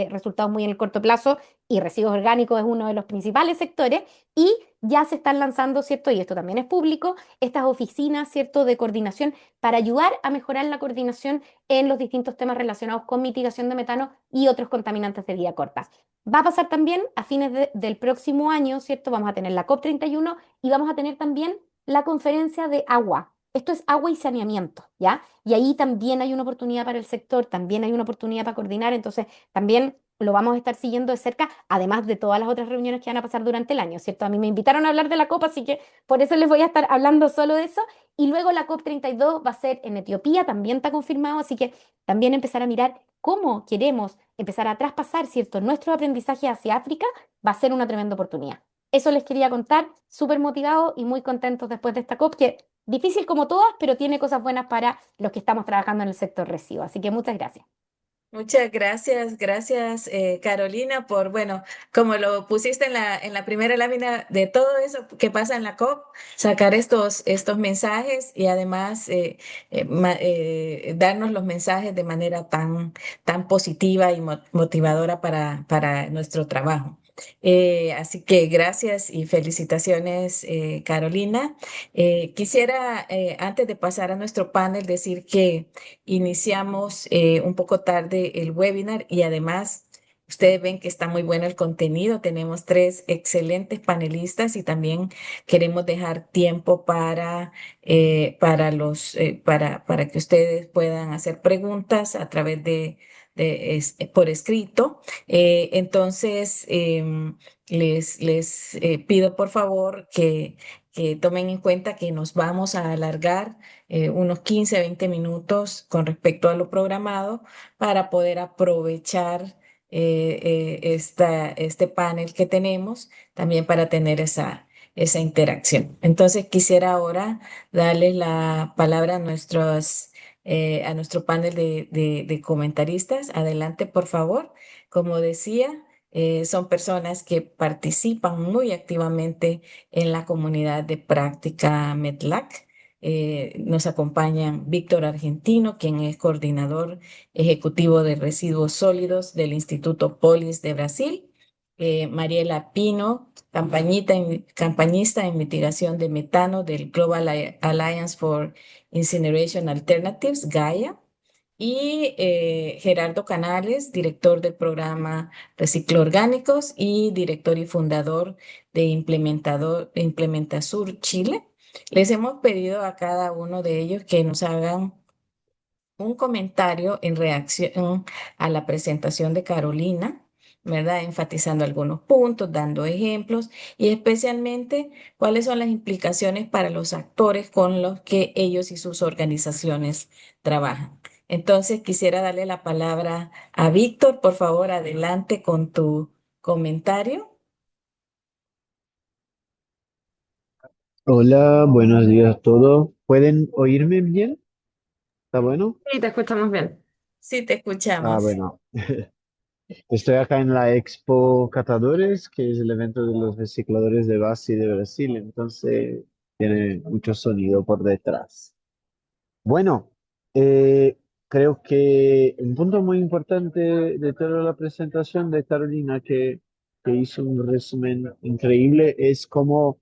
resultados muy en el corto plazo, y residuos orgánicos es uno de los principales sectores, y ya se están lanzando, ¿cierto? Y esto también es público, estas oficinas, ¿cierto?, de coordinación para ayudar a mejorar la coordinación en los distintos temas relacionados con mitigación de metano y otros contaminantes de vida corta. Va a pasar también a fines del próximo año, ¿cierto? Vamos a tener la COP31 y vamos a tener también la conferencia de agua. Esto es agua y saneamiento, ¿ya? Y ahí también hay una oportunidad para el sector, también hay una oportunidad para coordinar, entonces también lo vamos a estar siguiendo de cerca, además de todas las otras reuniones que van a pasar durante el año, ¿cierto? A mí me invitaron a hablar de la COP, así que por eso les voy a estar hablando solo de eso. Y luego la COP32 va a ser en Etiopía, también está confirmado, así que también empezar a mirar cómo queremos empezar a traspasar, ¿cierto?, nuestro aprendizaje hacia África va a ser una tremenda oportunidad. Eso les quería contar, súper motivados y muy contentos después de esta COP, que difícil como todas, pero tiene cosas buenas para los que estamos trabajando en el sector residuos. Así que muchas gracias. Muchas gracias, gracias Carolina por, bueno, como lo pusiste en la primera lámina de todo eso que pasa en la COP, sacar estos mensajes y además darnos los mensajes de manera tan positiva y motivadora para nuestro trabajo. Así que gracias y felicitaciones, Carolina. Quisiera, antes de pasar a nuestro panel, decir que iniciamos un poco tarde el webinar y además ustedes ven que está muy bueno el contenido. Tenemos tres excelentes panelistas y también queremos dejar tiempo para que ustedes puedan hacer preguntas a través por escrito. Entonces, les pido por favor que tomen en cuenta que nos vamos a alargar unos 15, 20 minutos con respecto a lo programado para poder aprovechar este panel que tenemos también para tener esa interacción. Entonces, quisiera ahora darle la palabra a nuestro panel de comentaristas. Adelante, por favor. Como decía, son personas que participan muy activamente en la comunidad de práctica MEDLAC. Nos acompañan Víctor Argentino, quien es coordinador ejecutivo de residuos sólidos del Instituto Polis de Brasil. Mariela Pino, campañista en mitigación de metano del Global Alliance for Incineration Alternatives, Gaia. Y Gerardo Canales, director del programa Reciclo Orgánicos y director y fundador de Implementasur Chile. Les hemos pedido a cada uno de ellos que nos hagan un comentario en reacción a la presentación de Carolina, ¿verdad? Enfatizando algunos puntos, dando ejemplos y especialmente cuáles son las implicaciones para los actores con los que ellos y sus organizaciones trabajan. Entonces, quisiera darle la palabra a Víctor. Por favor, adelante con tu comentario. Hola, buenos días a todos. ¿Pueden oírme bien? ¿Está bueno? Sí, te escuchamos bien. Sí, te Ah, escuchamos. bueno. Estoy acá en la Expo Catadores, que es el evento de los recicladores de base de Brasil, entonces tiene mucho sonido por detrás. Bueno, eh, creo que un punto muy importante de toda la presentación de Carolina, que hizo un resumen increíble, es cómo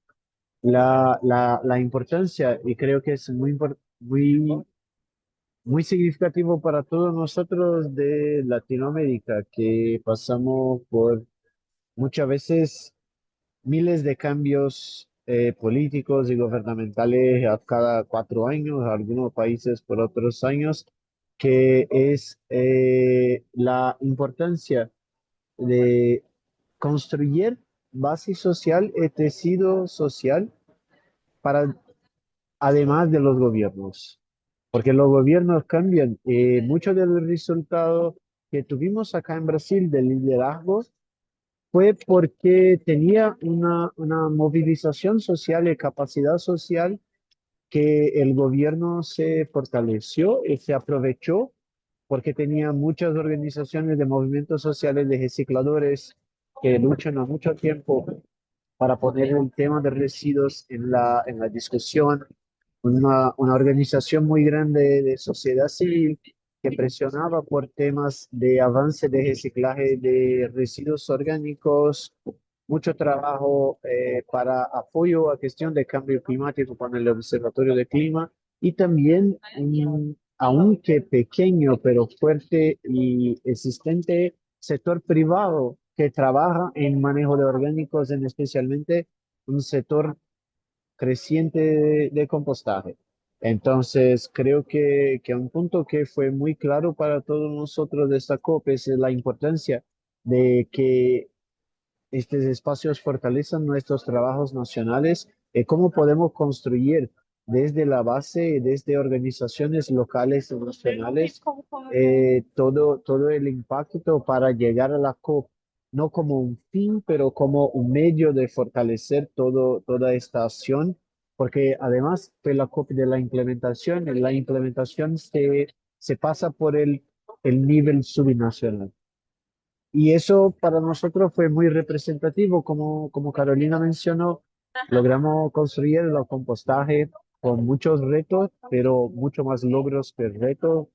la importancia, y creo que es muy significativo para todos nosotros de Latinoamérica, que pasamos por muchas veces miles de cambios políticos y gubernamentales a cada 4 años, algunos países por otros años, que es la importancia de construir base social y tejido social para además de los gobiernos. Porque los gobiernos cambian. Mucho del resultado que tuvimos acá en Brasil del liderazgo fue porque tenía una movilización social y capacidad social que el gobierno se fortaleció y se aprovechó porque tenía muchas organizaciones de movimientos sociales de recicladores que luchan a mucho tiempo para poner el tema de residuos en la discusión, una organización muy grande de sociedad civil que presionaba por temas de avance de reciclaje de residuos orgánicos, mucho trabajo para apoyo a cuestión de cambio climático con el Observatorio de Clima y también un, aunque pequeño pero fuerte y existente sector privado que trabaja en manejo de orgánicos, en especialmente un sector creciente de compostaje. Entonces, creo que un punto que fue muy claro para todos nosotros de esta COP es la importancia de que estos espacios fortalezcan nuestros trabajos nacionales y cómo podemos construir desde la base, desde organizaciones locales y nacionales, todo el impacto para llegar a la COP no como un fin, pero como un medio de fortalecer toda esta acción, porque además fue la copia de la implementación se pasa por el nivel subnacional. Y eso para nosotros fue muy representativo, como Carolina mencionó, logramos construir el compostaje con muchos retos, pero mucho más logros que retos.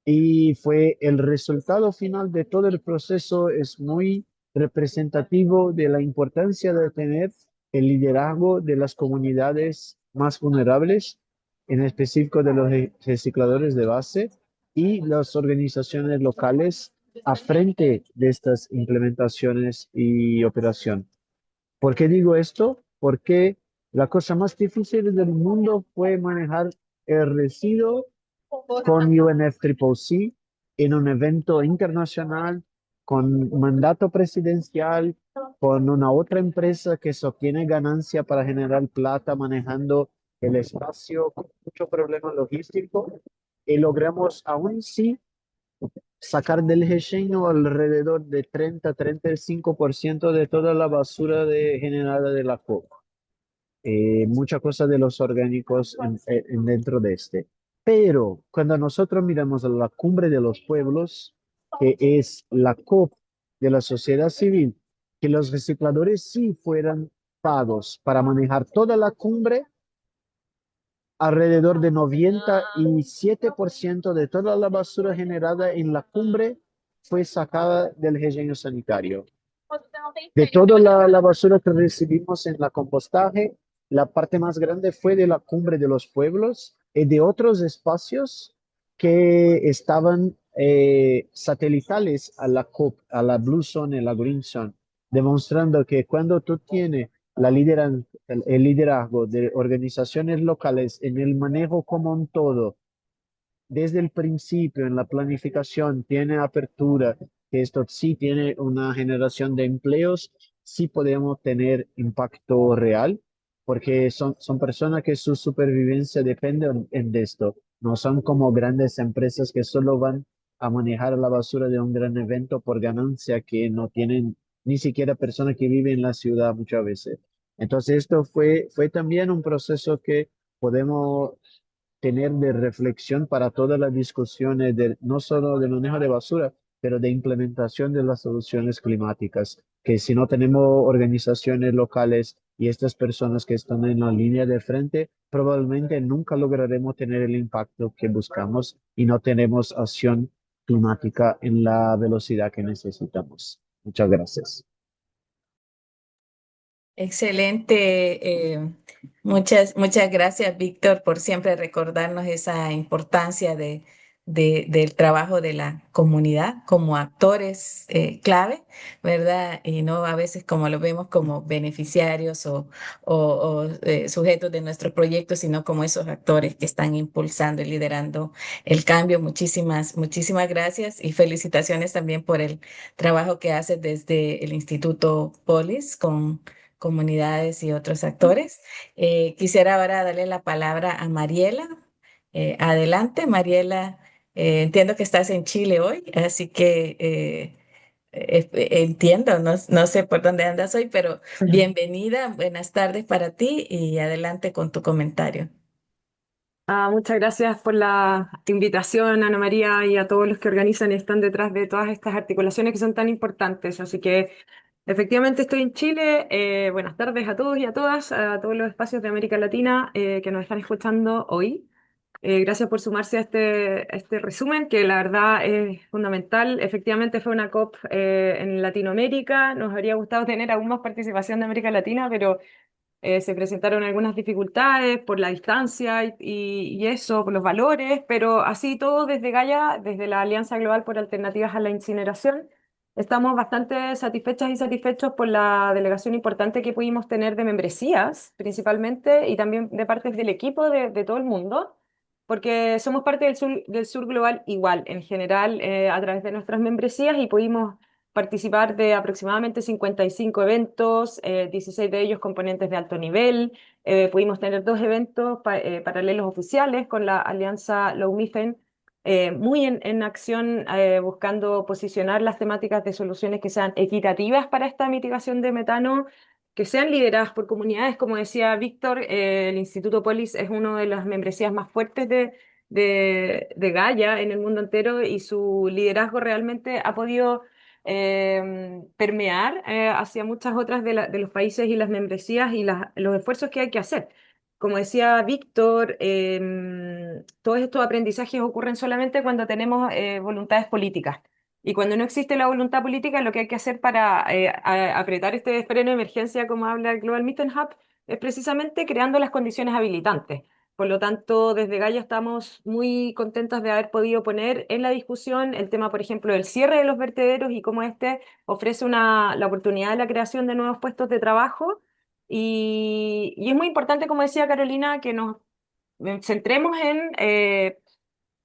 Y fue el resultado final de todo el proceso es muy representativo de la importancia de tener el liderazgo de las comunidades más vulnerables, en específico de los recicladores de base y las organizaciones locales a frente de estas implementaciones y operación. ¿Por qué digo esto? Porque la cosa más difícil del mundo fue manejar el residuo con UNFCCC en un evento internacional con mandato presidencial, con una otra empresa que sostiene ganancia para generar plata manejando el espacio con mucho problema logístico y logramos aún sí sacar del diseño alrededor de 30-35% de toda la basura generada de la coca. Mucha cosa de los orgánicos dentro de este. Pero cuando nosotros miramos a la cumbre de los pueblos, que es la COP de la sociedad civil, que los recicladores sí fueran pagos para manejar toda la cumbre, alrededor de 97% de toda la basura generada en la cumbre fue sacada del relleno sanitario. De toda la basura que recibimos en la compostaje, la parte más grande fue de la cumbre de los pueblos y de otros espacios que estaban satelitales a la COP, a la Blue Zone y la Green Zone, demostrando que cuando tú tienes el liderazgo de organizaciones locales en el manejo como un todo, desde el principio en la planificación tiene apertura, que esto sí tiene una generación de empleos, sí podemos tener impacto real, porque son personas que su supervivencia depende de esto. No son como grandes empresas que solo van a manejar la basura de un gran evento por ganancia que no tienen ni siquiera personas que viven en la ciudad muchas veces. Entonces, esto fue también un proceso que podemos tener de reflexión para todas las discusiones no solo de manejo de basura, pero de implementación de las soluciones climáticas, que si no tenemos organizaciones locales y estas personas que están en la línea de frente, probablemente nunca lograremos tener el impacto que buscamos y no tenemos acción climática en la velocidad que necesitamos. Muchas gracias. Excelente. Muchas gracias, Víctor, por siempre recordarnos esa importancia del trabajo de la comunidad como actores clave, ¿verdad? Y no a veces como lo vemos como beneficiarios o sujetos de nuestros proyectos, sino como esos actores que están impulsando y liderando el cambio. Muchísimas gracias y felicitaciones también por el trabajo que haces desde el Instituto Polis con comunidades y otros actores. Quisiera ahora darle la palabra a Mariela. Adelante, Mariela. Entiendo que estás en Chile hoy, así que entiendo, no sé por dónde andas hoy, pero bienvenida, buenas tardes para ti y adelante con tu comentario. Muchas gracias por la invitación, Ana María, y a todos los que organizan y están detrás de todas estas articulaciones que son tan importantes. Así que efectivamente estoy en Chile. Buenas tardes a todos y a todas, a todos los espacios de América Latina que nos están escuchando hoy. Gracias por sumarse a este resumen, que la verdad es fundamental. Efectivamente fue una COP en Latinoamérica. Nos habría gustado tener aún más participación de América Latina, pero se presentaron algunas dificultades por la distancia y eso, por los valores, pero así todo desde Gaia, desde la Alianza Global por Alternativas a la Incineración, estamos bastante satisfechas y satisfechos por la delegación importante que pudimos tener de membresías, principalmente, y también de partes del equipo de todo el mundo, porque somos parte del sur global igual, en general, a través de nuestras membresías y pudimos participar de aproximadamente 55 eventos, 16 de ellos componentes de alto nivel. Pudimos tener dos eventos paralelos oficiales con la alianza Low Methane muy en acción buscando posicionar las temáticas de soluciones que sean equitativas para esta mitigación de metano, que sean lideradas por comunidades. Como decía Víctor, el Instituto Polis es una de las membresías más fuertes de Gaia en el mundo entero y su liderazgo realmente ha podido permear hacia muchas otras de los países y las membresías y los esfuerzos que hay que hacer. Como decía Víctor, todos estos aprendizajes ocurren solamente cuando tenemos voluntades políticas. Y cuando no existe la voluntad política, lo que hay que hacer para apretar este freno de emergencia, como habla el Global Meeting Hub, es precisamente creando las condiciones habilitantes. Por lo tanto, desde Gaia estamos muy contentas de haber podido poner en la discusión el tema, por ejemplo, del cierre de los vertederos y cómo este ofrece la oportunidad de la creación de nuevos puestos de trabajo. Y es muy importante, como decía Carolina, que nos centremos en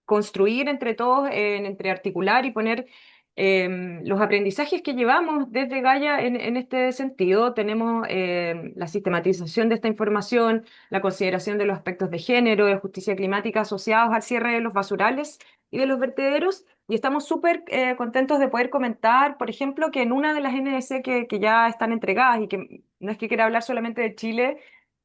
construir entre todos, entre articular y poner los aprendizajes que llevamos desde Gaia en este sentido. Tenemos la sistematización de esta información, la consideración de los aspectos de género, de justicia climática asociados al cierre de los basurales y de los vertederos. Y estamos súper contentos de poder comentar, por ejemplo, que en una de las NDC que ya están entregadas y que no es que quiera hablar solamente de Chile,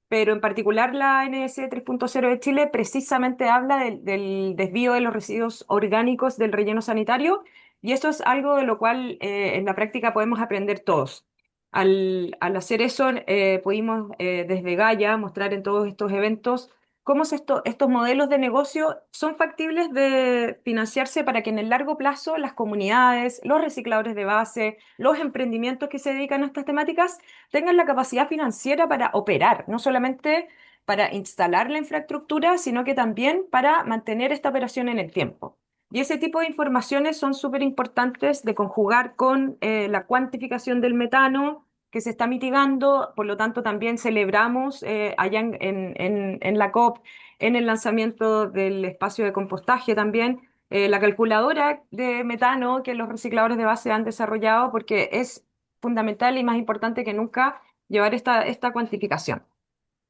pero en particular la NS 3.0 de Chile precisamente habla del desvío de los residuos orgánicos del relleno sanitario y eso es algo de lo cual en la práctica podemos aprender todos. Al hacer eso, pudimos desde Gaia mostrar en todos estos eventos cómo estos modelos de negocio son factibles de financiarse para que en el largo plazo las comunidades, los recicladores de base, los emprendimientos que se dedican a estas temáticas tengan la capacidad financiera para operar, no solamente para instalar la infraestructura, sino que también para mantener esta operación en el tiempo. Y ese tipo de informaciones son súper importantes de conjugar con la cuantificación del metano que se está mitigando, por lo tanto también celebramos allá en la COP, en el lanzamiento del espacio de compostaje también, la calculadora de metano que los recicladores de base han desarrollado, porque es fundamental y más importante que nunca llevar esta cuantificación.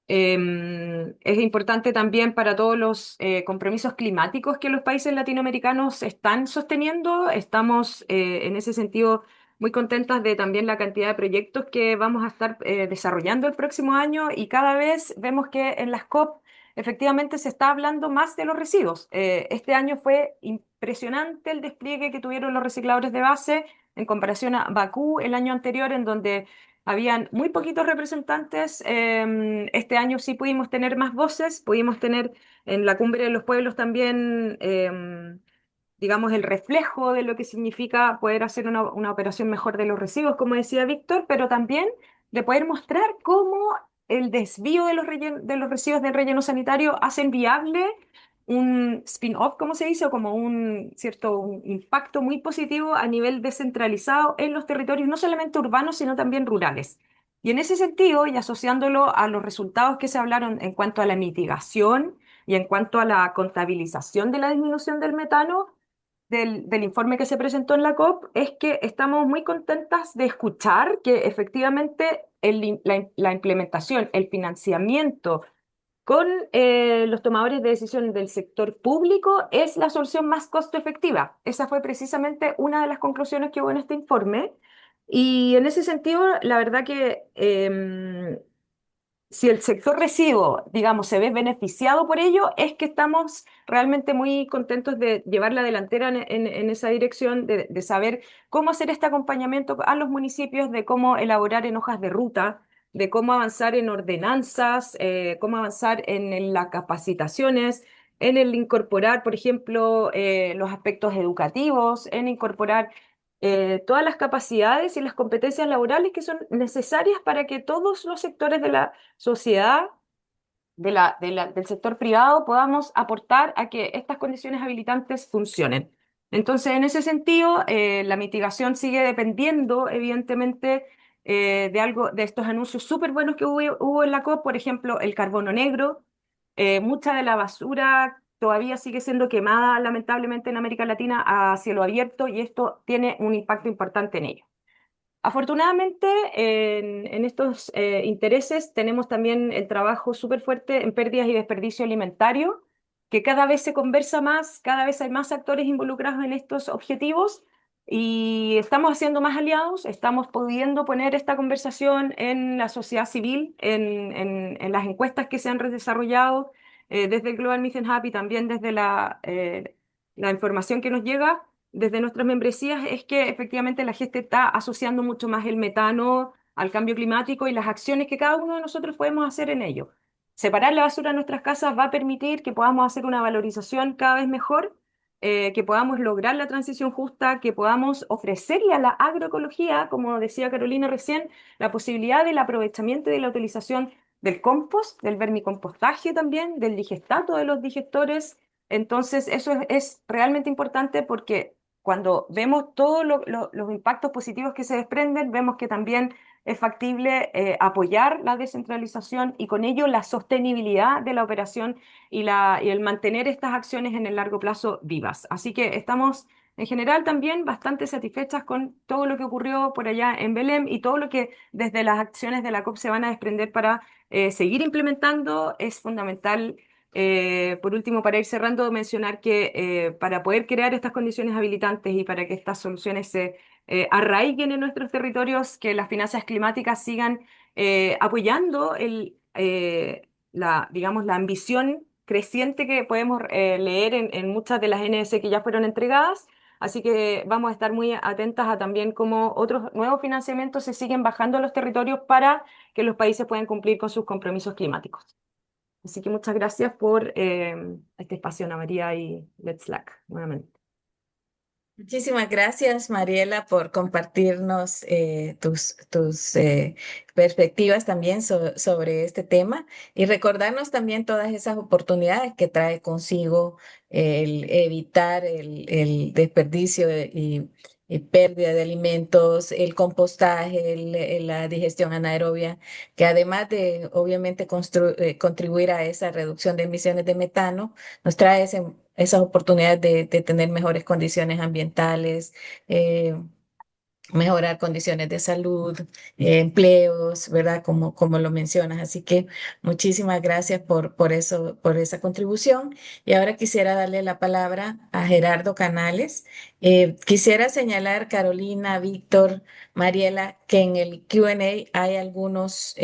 Es importante también para todos los compromisos climáticos que los países latinoamericanos están sosteniendo. Estamos en ese sentido muy contentas de también la cantidad de proyectos que vamos a estar desarrollando el próximo año y cada vez vemos que en las COP efectivamente se está hablando más de los residuos. Este año fue impresionante el despliegue que tuvieron los recicladores de base en comparación a Bakú el año anterior, en donde habían muy poquitos representantes. Este año sí pudimos tener más voces, pudimos tener en la Cumbre de los Pueblos también, digamos, el reflejo de lo que significa poder hacer una operación mejor de los residuos, como decía Víctor, pero también de poder mostrar cómo el desvío de los residuos del relleno sanitario hacen viable un spin-off, como se dice, o como un impacto muy positivo a nivel descentralizado en los territorios, no solamente urbanos, sino también rurales. Y en ese sentido, y asociándolo a los resultados que se hablaron en cuanto a la mitigación y en cuanto a la contabilización de la disminución del metano, del informe que se presentó en la COP, es que estamos muy contentas de escuchar que efectivamente la implementación, el financiamiento con los tomadores de decisión del sector público es la solución más costo efectiva. Esa fue precisamente una de las conclusiones que hubo en este informe. Y en ese sentido, la verdad que si el sector residuo, digamos, se ve beneficiado por ello, es que estamos realmente muy contentos de llevar la delantera en esa dirección, de saber cómo hacer este acompañamiento a los municipios, de cómo elaborar en hojas de ruta, de cómo avanzar en ordenanzas, cómo avanzar en las capacitaciones, en el incorporar, por ejemplo, los aspectos educativos, en incorporar todas las capacidades y las competencias laborales que son necesarias para que todos los sectores de la sociedad, del sector privado, podamos aportar a que estas condiciones habilitantes funcionen. Entonces, en ese sentido, la mitigación sigue dependiendo, evidentemente, de estos anuncios súper buenos que hubo en la COP, por ejemplo, el carbono negro. Mucha de la basura todavía sigue siendo quemada, lamentablemente, en América Latina a cielo abierto y esto tiene un impacto importante en ello. Afortunadamente, en estos intereses tenemos también el trabajo súper fuerte en pérdidas y desperdicio alimentario. que cada vez se conversa más, cada vez hay más actores involucrados en estos objetivos y estamos haciendo más aliados, estamos pudiendo poner esta conversación en la sociedad civil, en las encuestas que se han desarrollado desde el Global Mission Hub y también desde la información que nos llega desde nuestras membresías, es que efectivamente la gente está asociando mucho más el metano al cambio climático y las acciones que cada uno de nosotros podemos hacer en ello. Separar la basura de nuestras casas va a permitir que podamos hacer una valorización cada vez mejor, que podamos lograr la transición justa, que podamos ofrecerle a la agroecología, como decía Carolina recién, la posibilidad del aprovechamiento y de la utilización del compost, del vermicompostaje también, del digestato de los digestores. Entonces, eso es realmente importante porque cuando vemos todos los impactos positivos que se desprenden, vemos que también es factible apoyar la descentralización y con ello la sostenibilidad de la operación y el mantener estas acciones en el largo plazo vivas. Así que estamos en general también bastante satisfechas con todo lo que ocurrió por allá en Belém y todo lo que desde las acciones de la COP se van a desprender para seguir implementando. Es fundamental. Por último, para ir cerrando, mencionar que para poder crear estas condiciones habilitantes y para que estas soluciones se arraiguen en nuestros territorios, que las finanzas climáticas sigan apoyando digamos, la ambición creciente que podemos leer en muchas de las NS que ya fueron entregadas. Así que vamos a estar muy atentas a también cómo otros nuevos financiamientos se siguen bajando a los territorios para que los países puedan cumplir con sus compromisos climáticos. Así que muchas gracias por este espacio, Ana María y Let's Slack, nuevamente. Muchísimas gracias, Mariela, por compartirnos tus perspectivas también sobre este tema y recordarnos también todas esas oportunidades que trae consigo el evitar el desperdicio y pérdida de alimentos, el compostaje, la digestión anaerobia, que además de obviamente contribuir a esa reducción de emisiones de metano, nos trae esas oportunidades de tener mejores condiciones ambientales, eh, mejorar condiciones de salud, empleos, ¿verdad? Como lo mencionas. Así que muchísimas gracias por eso, por esa contribución. Y ahora quisiera darle la palabra a Gerardo Canales. Quisiera señalar, Carolina, Víctor, Mariela, que en el Q&A hay algunas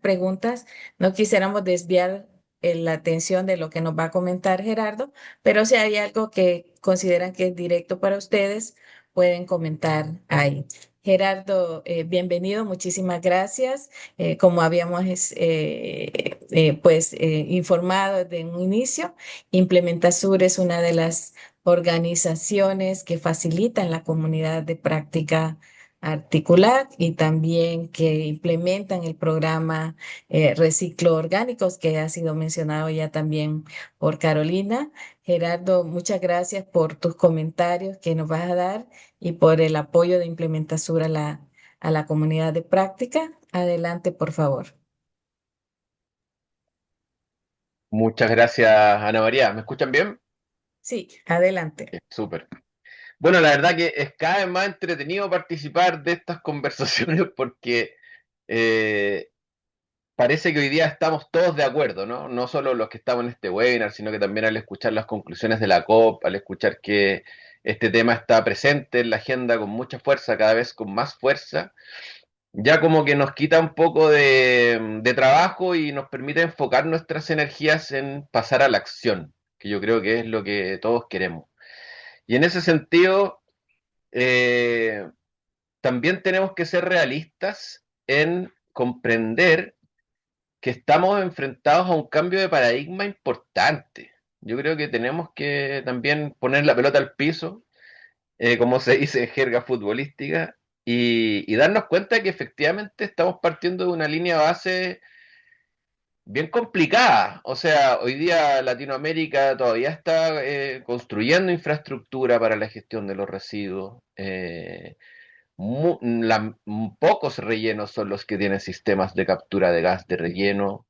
preguntas. No quisiéramos desviar la atención de lo que nos va a comentar Gerardo, pero si hay algo que consideran que es directo para ustedes, pueden comentar ahí. Gerardo, bienvenido, muchísimas gracias. Como habíamos informado desde un inicio, Implementasur es una de las organizaciones que facilitan la comunidad de práctica articular y también que implementan el programa Reciclo Orgánicos, que ha sido mencionado ya también por Carolina. Gerardo, muchas gracias por tus comentarios que nos vas a dar y por el apoyo de Implementasur a la comunidad de práctica. Adelante, por favor. Muchas gracias, Ana María. ¿Me escuchan bien? Sí, adelante. Súper. Bueno, la verdad que es cada vez más entretenido participar de estas conversaciones porque eh, parece que hoy día estamos todos de acuerdo, ¿no? No solo los que estamos en este webinar, sino que también al escuchar las conclusiones de la COP, al escuchar que este tema está presente en la agenda con mucha fuerza, cada vez con más fuerza, ya como que nos quita un poco de trabajo y nos permite enfocar nuestras energías en pasar a la acción, que yo creo que es lo que todos queremos. Y en ese sentido, eh, también tenemos que ser realistas en comprender que estamos enfrentados a un cambio de paradigma importante. Yo creo que tenemos que también poner la pelota al piso, como se dice en jerga futbolística, y darnos cuenta que efectivamente estamos partiendo de una línea base bien complicada. O sea, hoy día Latinoamérica todavía está construyendo infraestructura para la gestión de los residuos. Pocos rellenos son los que tienen sistemas de captura de gas de relleno.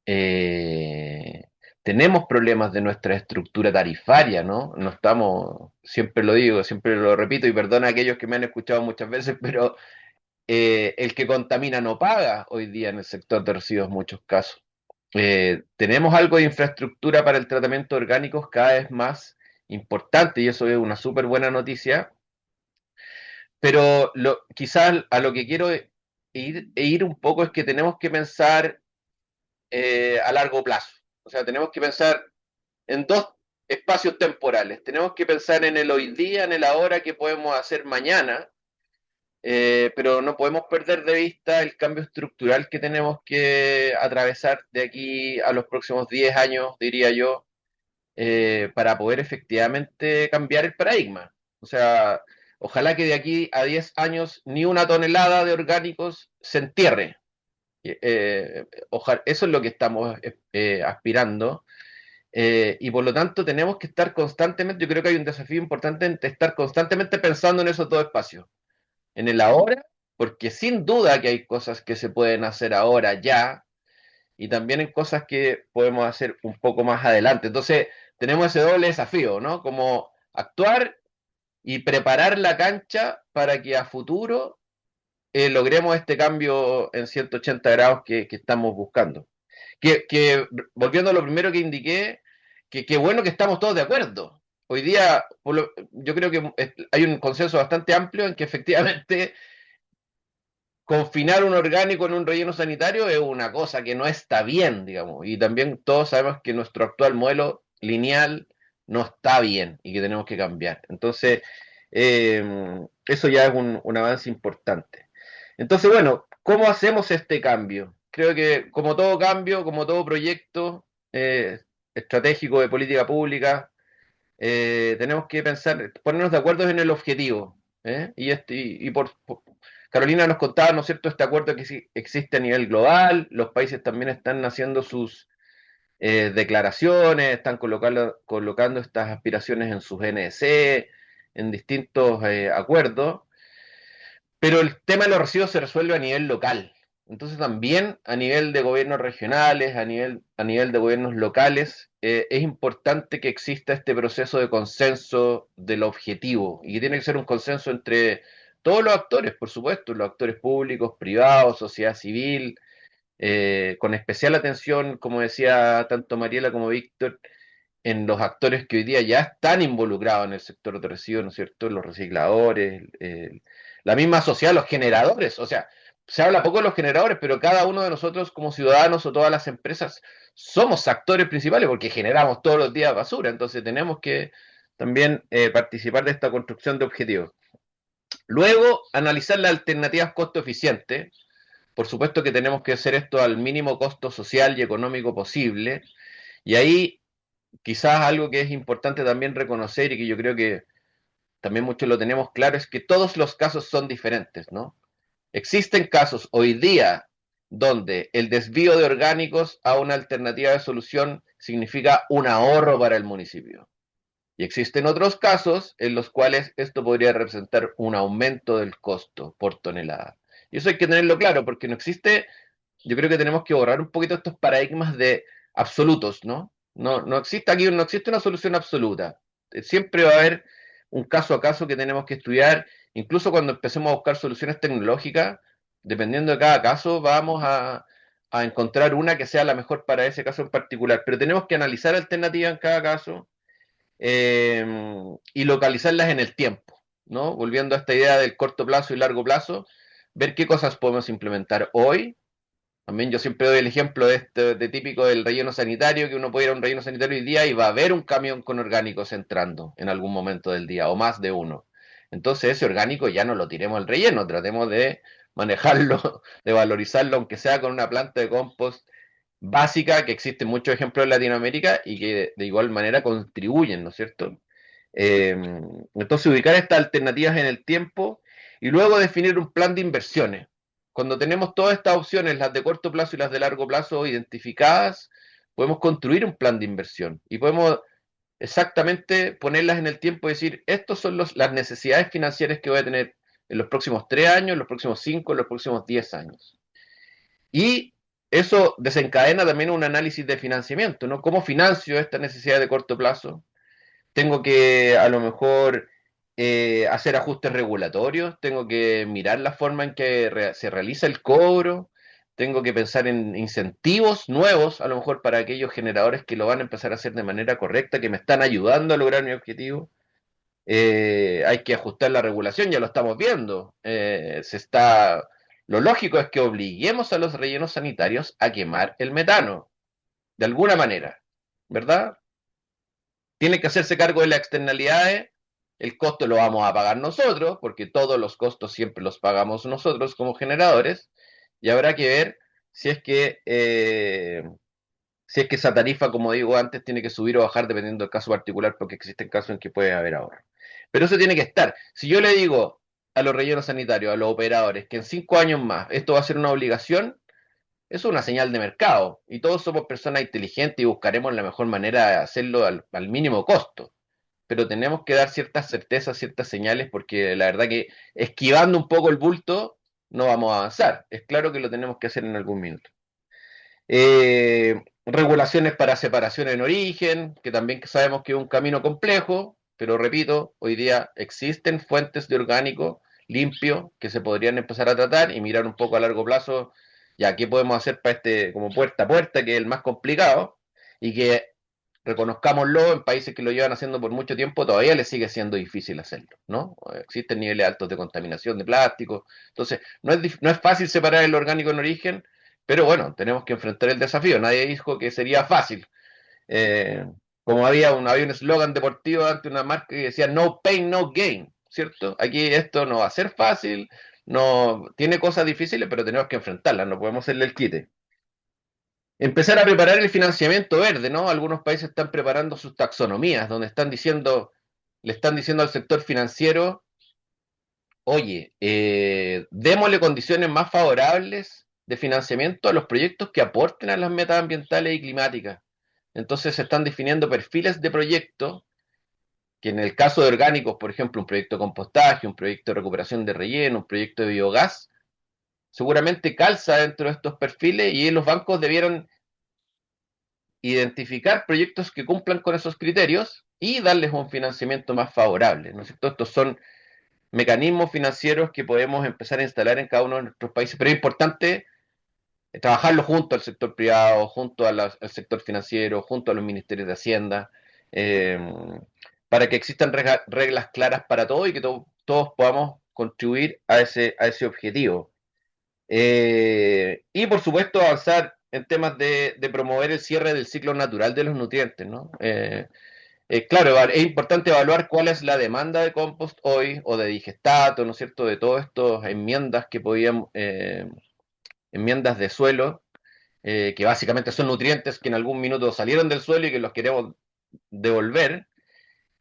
Eh, Tenemos problemas de nuestra estructura tarifaria, ¿no? No estamos, siempre lo digo, siempre lo repito, y perdona a aquellos que me han escuchado muchas veces, pero el que contamina no paga hoy día en el sector de residuos en muchos casos. Tenemos algo de infraestructura para el tratamiento de orgánicos cada vez más importante y eso es una súper buena noticia, pero quizás a lo que quiero ir un poco es que tenemos que pensar a largo plazo. O sea, tenemos que pensar en dos espacios temporales. Tenemos que pensar en el hoy día, en el ahora, qué podemos hacer mañana, pero no podemos perder de vista el cambio estructural que tenemos que atravesar de aquí a los próximos 10 años, diría yo, para poder efectivamente cambiar el paradigma. O sea, ojalá que de aquí a 10 años ni una tonelada de orgánicos se entierre. Ojalá, eso es lo que estamos aspirando. Y por lo tanto tenemos que estar constantemente, yo creo que hay un desafío importante en estar constantemente pensando en esos dos espacios, en el ahora, porque sin duda que hay cosas que se pueden hacer ahora ya, y también en cosas que podemos hacer un poco más adelante. Entonces tenemos ese doble desafío, ¿no? Como actuar y preparar la cancha para que a futuro logremos este cambio en 180 grados que estamos buscando. Volviendo a lo primero que indiqué, que qué bueno que estamos todos de acuerdo. Hoy día, yo creo que hay un consenso bastante amplio en que efectivamente confinar un orgánico en un relleno sanitario es una cosa que no está bien, digamos. Y también todos sabemos que nuestro actual modelo lineal no está bien y que tenemos que cambiar. Entonces, eso ya es un avance importante. Entonces, bueno, ¿cómo hacemos este cambio? Creo que como todo cambio, como todo proyecto estratégico de política pública, tenemos que pensar, ponernos de acuerdo en el objetivo. Carolina nos contaba, ¿no es cierto?, este acuerdo que sí existe a nivel global, los países también están haciendo sus declaraciones, están colocando estas aspiraciones en sus NDC, en distintos acuerdos, pero el tema de los residuos se resuelve a nivel local. Entonces también a nivel de gobiernos regionales, a nivel de gobiernos locales, es importante que exista este proceso de consenso del objetivo y que tiene que ser un consenso entre todos los actores, por supuesto, los actores públicos, privados, sociedad civil, con especial atención, como decía tanto Mariela como Víctor, en los actores que hoy día ya están involucrados en el sector de residuos, ¿no es cierto? Los recicladores, la misma sociedad, los generadores, o sea, se habla poco de los generadores, pero cada uno de nosotros como ciudadanos o todas las empresas somos actores principales porque generamos todos los días basura, entonces tenemos que también participar de esta construcción de objetivos. Luego, analizar las alternativas costo eficientes. Por supuesto que tenemos que hacer esto al mínimo costo social y económico posible, y ahí quizás algo que es importante también reconocer y que yo creo que también muchos lo tenemos claro es que todos los casos son diferentes, ¿no? Existen casos hoy día donde el desvío de orgánicos a una alternativa de solución significa un ahorro para el municipio. Y existen otros casos en los cuales esto podría representar un aumento del costo por tonelada. Y eso hay que tenerlo claro porque no existe, yo creo que tenemos que borrar un poquito estos paradigmas de absolutos, ¿no? No existe aquí, no existe una solución absoluta. Siempre va a haber un caso a caso que tenemos que estudiar, incluso cuando empecemos a buscar soluciones tecnológicas, dependiendo de cada caso, vamos a encontrar una que sea la mejor para ese caso en particular. Pero tenemos que analizar alternativas en cada caso eh, y localizarlas en el tiempo, ¿no? Volviendo a esta idea del corto plazo y largo plazo, ver qué cosas podemos implementar hoy. También yo siempre doy el ejemplo de típico del relleno sanitario, que uno puede ir a un relleno sanitario hoy día y va a haber un camión con orgánicos entrando en algún momento del día, o más de uno. Entonces ese orgánico ya no lo tiremos al relleno, tratemos de manejarlo, de valorizarlo, aunque sea con una planta de compost básica, que existen muchos ejemplos en Latinoamérica y que de igual manera contribuyen, ¿no es cierto? Eh, entonces ubicar estas alternativas en el tiempo y luego definir un plan de inversiones. Cuando tenemos todas estas opciones, las de corto plazo y las de largo plazo identificadas, podemos construir un plan de inversión y podemos exactamente ponerlas en el tiempo y decir, estas son las necesidades financieras que voy a tener en los próximos 3 años, en los próximos 5, en los próximos 10 años. Y eso desencadena también un análisis de financiamiento, ¿no? ¿Cómo financio esta necesidad de corto plazo? Tengo que a lo mejor hacer ajustes regulatorios, tengo que mirar la forma en que se realiza el cobro, tengo que pensar en incentivos nuevos, a lo mejor para aquellos generadores que lo van a empezar a hacer de manera correcta, que me están ayudando a lograr mi objetivo. Hay que ajustar la regulación, ya lo estamos viendo. Lo lógico es que obliguemos a los rellenos sanitarios a quemar el metano, de alguna manera, ¿verdad? Tienen que hacerse cargo de las externalidades, el costo lo vamos a pagar nosotros, porque todos los costos siempre los pagamos nosotros como generadores, y habrá que ver si es que, eh, si es que esa tarifa, como digo antes, tiene que subir o bajar dependiendo del caso particular, porque existen casos en que puede haber ahorro. Pero eso tiene que estar. Si yo le digo a los rellenos sanitarios, a los operadores, que en 5 años más esto va a ser una obligación, eso es una señal de mercado. Y todos somos personas inteligentes y buscaremos la mejor manera de hacerlo al mínimo costo. Pero tenemos que dar ciertas certezas, ciertas señales, porque la verdad que esquivando un poco el bulto no vamos a avanzar. Es claro que lo tenemos que hacer en algún minuto. Regulaciones para separación en origen, que también sabemos que es un camino complejo, pero repito, hoy día existen fuentes de orgánico limpio que se podrían empezar a tratar y mirar un poco a largo plazo, ya qué podemos hacer para como puerta a puerta, que es el más complicado, y que reconozcámoslo, en países que lo llevan haciendo por mucho tiempo, todavía les sigue siendo difícil hacerlo, ¿no? Existen niveles altos de contaminación de plástico, entonces no es fácil separar el orgánico en origen, pero bueno, tenemos que enfrentar el desafío. Nadie dijo que sería fácil. Eh, Como había un eslogan deportivo ante una marca que decía no pain, no gain, ¿cierto? Aquí esto no va a ser fácil, no tiene cosas difíciles, pero tenemos que enfrentarlas, no podemos hacerle el quite. Empezar a preparar el financiamiento verde, ¿no? Algunos países están preparando sus taxonomías, donde le están diciendo al sector financiero, oye, démosle condiciones más favorables de financiamiento a los proyectos que aporten a las metas ambientales y climáticas. Entonces se están definiendo perfiles de proyectos que en el caso de orgánicos, por ejemplo, un proyecto de compostaje, un proyecto de recuperación de relleno, un proyecto de biogás, seguramente calza dentro de estos perfiles y los bancos debieron identificar proyectos que cumplan con esos criterios y darles un financiamiento más favorable, ¿no es cierto? Estos son mecanismos financieros que podemos empezar a instalar en cada uno de nuestros países, pero es importante trabajarlo junto al sector privado, junto al sector financiero, junto a los ministerios de Hacienda, eh, para que existan reglas claras para todo y que todos podamos contribuir a ese objetivo. Y por supuesto avanzar en temas de promover el cierre del ciclo natural de los nutrientes, ¿no? Claro, es importante evaluar cuál es la demanda de compost hoy o de digestato, ¿no es cierto? De todas estas enmiendas que podían, enmiendas de suelo, que básicamente son nutrientes que en algún minuto salieron del suelo y que los queremos devolver.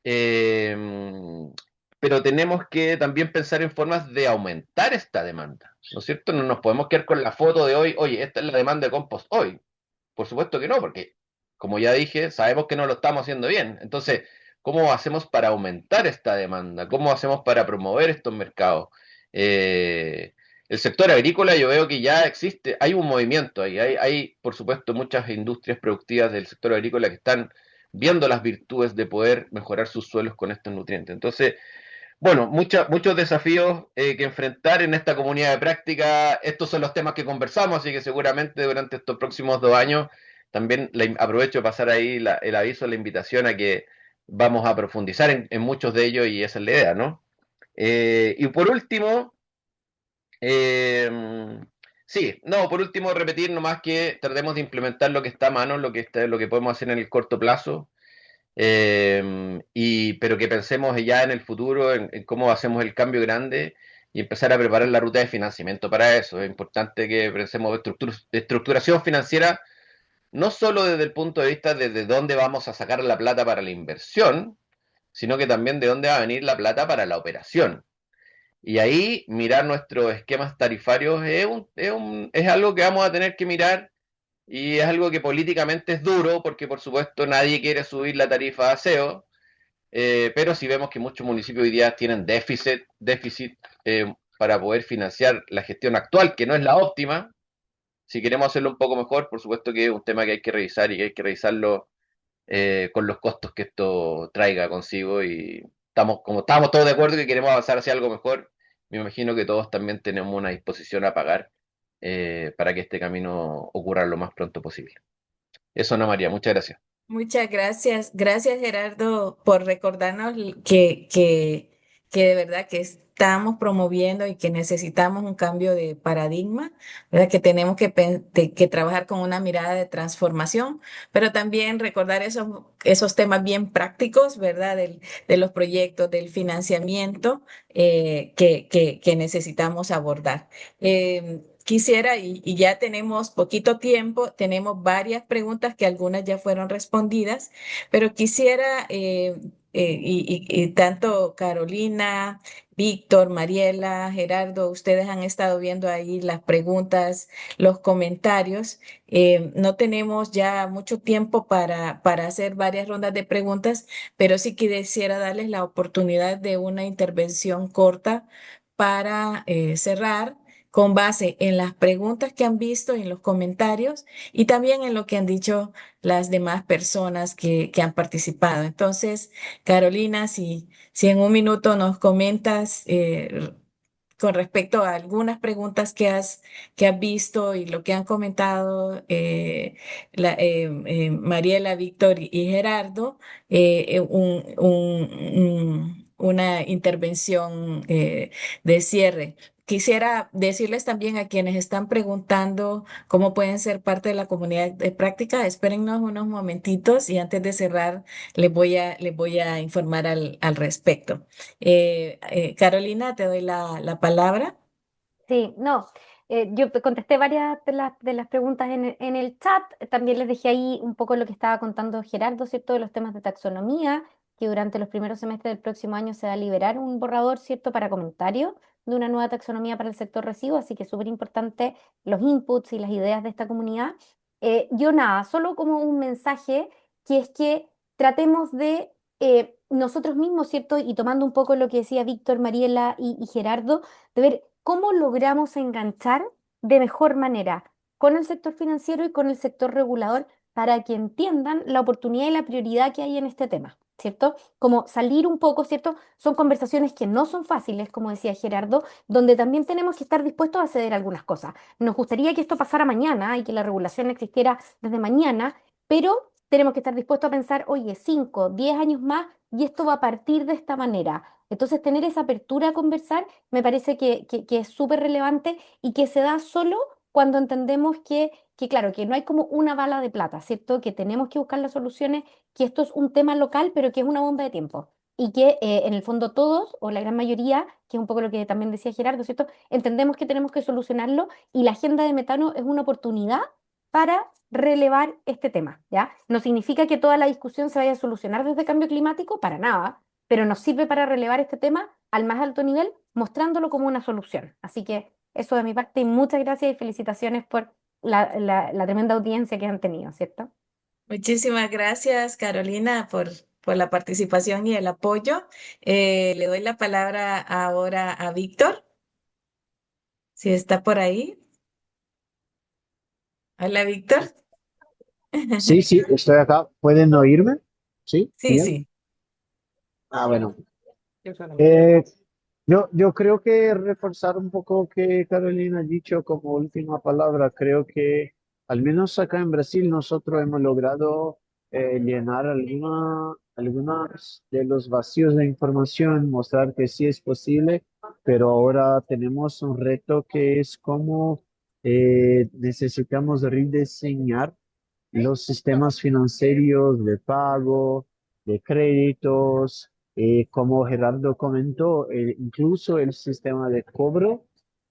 Eh, pero tenemos que también pensar en formas de aumentar esta demanda, ¿no es cierto? No nos podemos quedar con la foto de hoy, oye, esta es la demanda de compost hoy. Por supuesto que no, porque como ya dije, sabemos que no lo estamos haciendo bien. Entonces, ¿cómo hacemos para aumentar esta demanda? ¿Cómo hacemos para promover estos mercados? Eh, el sector agrícola yo veo que ya existe, hay un movimiento ahí, hay por supuesto muchas industrias productivas del sector agrícola que están viendo las virtudes de poder mejorar sus suelos con estos nutrientes. Entonces, bueno, muchos desafíos que enfrentar en esta comunidad de práctica. Estos son los temas que conversamos, así que seguramente durante estos próximos 2 años también aprovecho de pasar ahí el aviso, la invitación a que vamos a profundizar en muchos de ellos y esa es la idea, ¿no? Y por último, eh, sí, no, por último repetir nomás que tratemos de implementar lo que está a mano, lo que podemos hacer en el corto plazo. Pero que pensemos ya en el futuro, en cómo hacemos el cambio grande y empezar a preparar la ruta de financiamiento para eso. Es importante que pensemos de estructuración financiera, no solo desde el punto de vista de dónde vamos a sacar la plata para la inversión, sino que también de dónde va a venir la plata para la operación. Y ahí mirar nuestros esquemas tarifarios es algo que vamos a tener que mirar y es algo que políticamente es duro porque por supuesto nadie quiere subir la tarifa de aseo, pero si vemos que muchos municipios hoy día tienen déficit para poder financiar la gestión actual, que no es la óptima, si queremos hacerlo un poco mejor, por supuesto que es un tema que hay que revisar y que hay que revisarlo con los costos que esto traiga consigo y como estamos todos de acuerdo que queremos avanzar hacia algo mejor, me imagino que todos también tenemos una disposición a pagar para que este camino ocurra lo más pronto posible. Eso, Ana María, muchas gracias. Muchas gracias. Gracias, Gerardo, por recordarnos que de verdad que estamos promoviendo y que necesitamos un cambio de paradigma, ¿verdad? Que tenemos que trabajar con una mirada de transformación, pero también recordar esos temas bien prácticos, ¿verdad? De los proyectos, del financiamiento que necesitamos abordar. Quisiera, y ya tenemos poquito tiempo, tenemos varias preguntas que algunas ya fueron respondidas, pero quisiera, y tanto Carolina, Víctor, Mariela, Gerardo, ustedes han estado viendo ahí las preguntas, los comentarios. No tenemos ya mucho tiempo para hacer varias rondas de preguntas, pero sí quisiera darles la oportunidad de una intervención corta para cerrar con base en las preguntas que han visto en los comentarios y también en lo que han dicho las demás personas que han participado. Entonces, Carolina, si en un minuto nos comentas con respecto a algunas preguntas que has visto y lo que han comentado Mariela, Víctor y Gerardo, una intervención de cierre. Quisiera decirles también a quienes están preguntando cómo pueden ser parte de la comunidad de práctica, espérennos unos momentitos y antes de cerrar les voy a informar al respecto. Carolina, te doy la palabra. Sí, no, yo contesté varias de las preguntas en el chat, también les dejé ahí un poco lo que estaba contando Gerardo, ¿cierto? De los temas de taxonomía, que durante los primeros semestres del próximo año se va a liberar un borrador, ¿cierto? Para comentarios de una nueva taxonomía para el sector residuos, así que es súper importante los inputs y las ideas de esta comunidad. Yo nada, solo como un mensaje, que es que tratemos de nosotros mismos, ¿cierto? Y tomando un poco lo que decía Víctor, Mariela y Gerardo, de ver cómo logramos enganchar de mejor manera con el sector financiero y con el sector regulador para que entiendan la oportunidad y la prioridad que hay en este tema, ¿cierto? Como salir un poco, ¿cierto? Son conversaciones que no son fáciles, como decía Gerardo, donde también tenemos que estar dispuestos a ceder algunas cosas. Nos gustaría que esto pasara mañana y que la regulación existiera desde mañana, pero tenemos que estar dispuestos a pensar, oye, 5, 10 años más y esto va a partir de esta manera. Entonces, tener esa apertura a conversar me parece que es súper relevante y que se da solo cuando entendemos claro, que no hay como una bala de plata, ¿cierto? Que tenemos que buscar las soluciones, que esto es un tema local, pero que es una bomba de tiempo. Y que en el fondo todos, o la gran mayoría, que es un poco lo que también decía Gerardo, ¿cierto? Entendemos que tenemos que solucionarlo y la agenda de metano es una oportunidad para relevar este tema, ¿ya? No significa que toda la discusión se vaya a solucionar desde cambio climático, para nada, pero nos sirve para relevar este tema al más alto nivel, mostrándolo como una solución. Así que eso de mi parte, y muchas gracias y felicitaciones por la tremenda audiencia que han tenido, ¿cierto? Muchísimas gracias, Carolina, por la participación y el apoyo. Le doy la palabra ahora a Víctor, si está por ahí. Hola, Víctor. Sí, sí, estoy acá. ¿Pueden oírme? Sí, Sí, bien. sí. Ah, bueno. Yo solamente. Eh, yo creo que reforzar un poco que Carolina ha dicho como última palabra, creo que al menos acá en Brasil nosotros hemos logrado llenar algunas de los vacíos de información, mostrar que sí es posible, pero ahora tenemos un reto que es cómo necesitamos rediseñar los sistemas financieros de pago, de créditos, como Gerardo comentó, incluso el sistema de cobro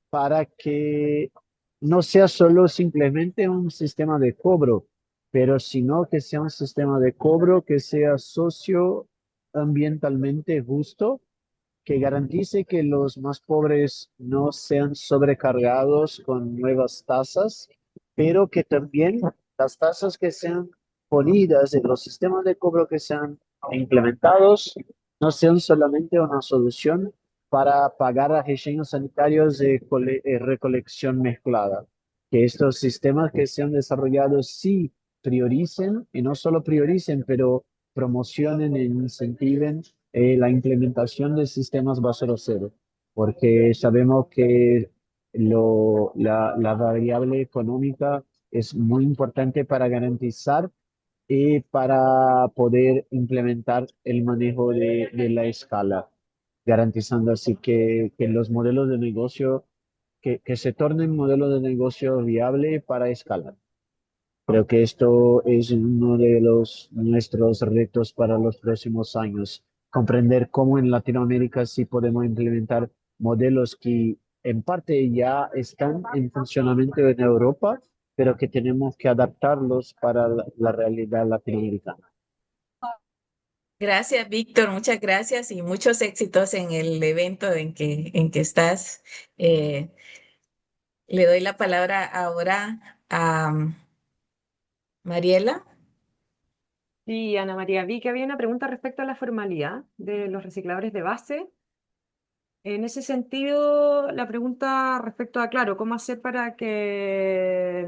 para que no sea solo simplemente un sistema de cobro, pero sino que sea un sistema de cobro que sea socioambientalmente justo, que garantice que los más pobres no sean sobrecargados con nuevas tasas, pero que también las tasas que sean ponidas en los sistemas de cobro que sean implementados no sean solamente una solución para pagar a rellenos sanitarios de recolección mezclada. Que estos sistemas que sean desarrollados sí prioricen, y no solo prioricen, pero promocionen e incentiven la implementación de sistemas base cero, porque sabemos que la variable económica es muy importante para garantizar y para poder implementar el manejo de la escala, garantizando así que los modelos de negocio, que se tornen modelos de negocio viable para escalar. Creo que esto es uno de nuestros retos para los próximos años, comprender cómo en Latinoamérica sí podemos implementar modelos que en parte ya están en funcionamiento en Europa, pero que tenemos que adaptarlos para la realidad latinoamericana. Gracias, Víctor, muchas gracias y muchos éxitos en el evento en que estás. Eh, Le doy la palabra ahora a Mariela. Y Ana María, vi que había una pregunta respecto a la formalidad de los recicladores de base. En ese sentido, la pregunta respecto a, claro, cómo hacer para que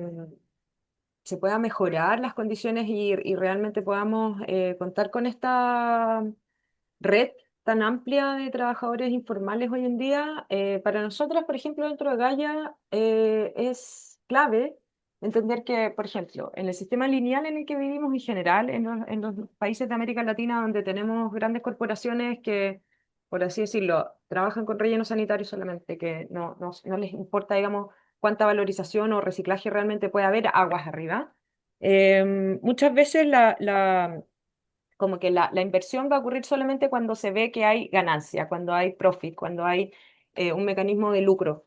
se puedan mejorar las condiciones y realmente podamos contar con esta red tan amplia de trabajadores informales hoy en día. Para nosotras, por ejemplo, dentro de Gaia, es clave entender que, por ejemplo, en el sistema lineal en el que vivimos en general, en los países de América Latina donde tenemos grandes corporaciones que, por así decirlo, trabajan con relleno sanitario solamente, que no les importa, digamos, cuánta valorización o reciclaje realmente puede haber aguas arriba. Muchas veces como que la inversión va a ocurrir solamente cuando se ve que hay ganancia, cuando hay profit, cuando hay un mecanismo de lucro.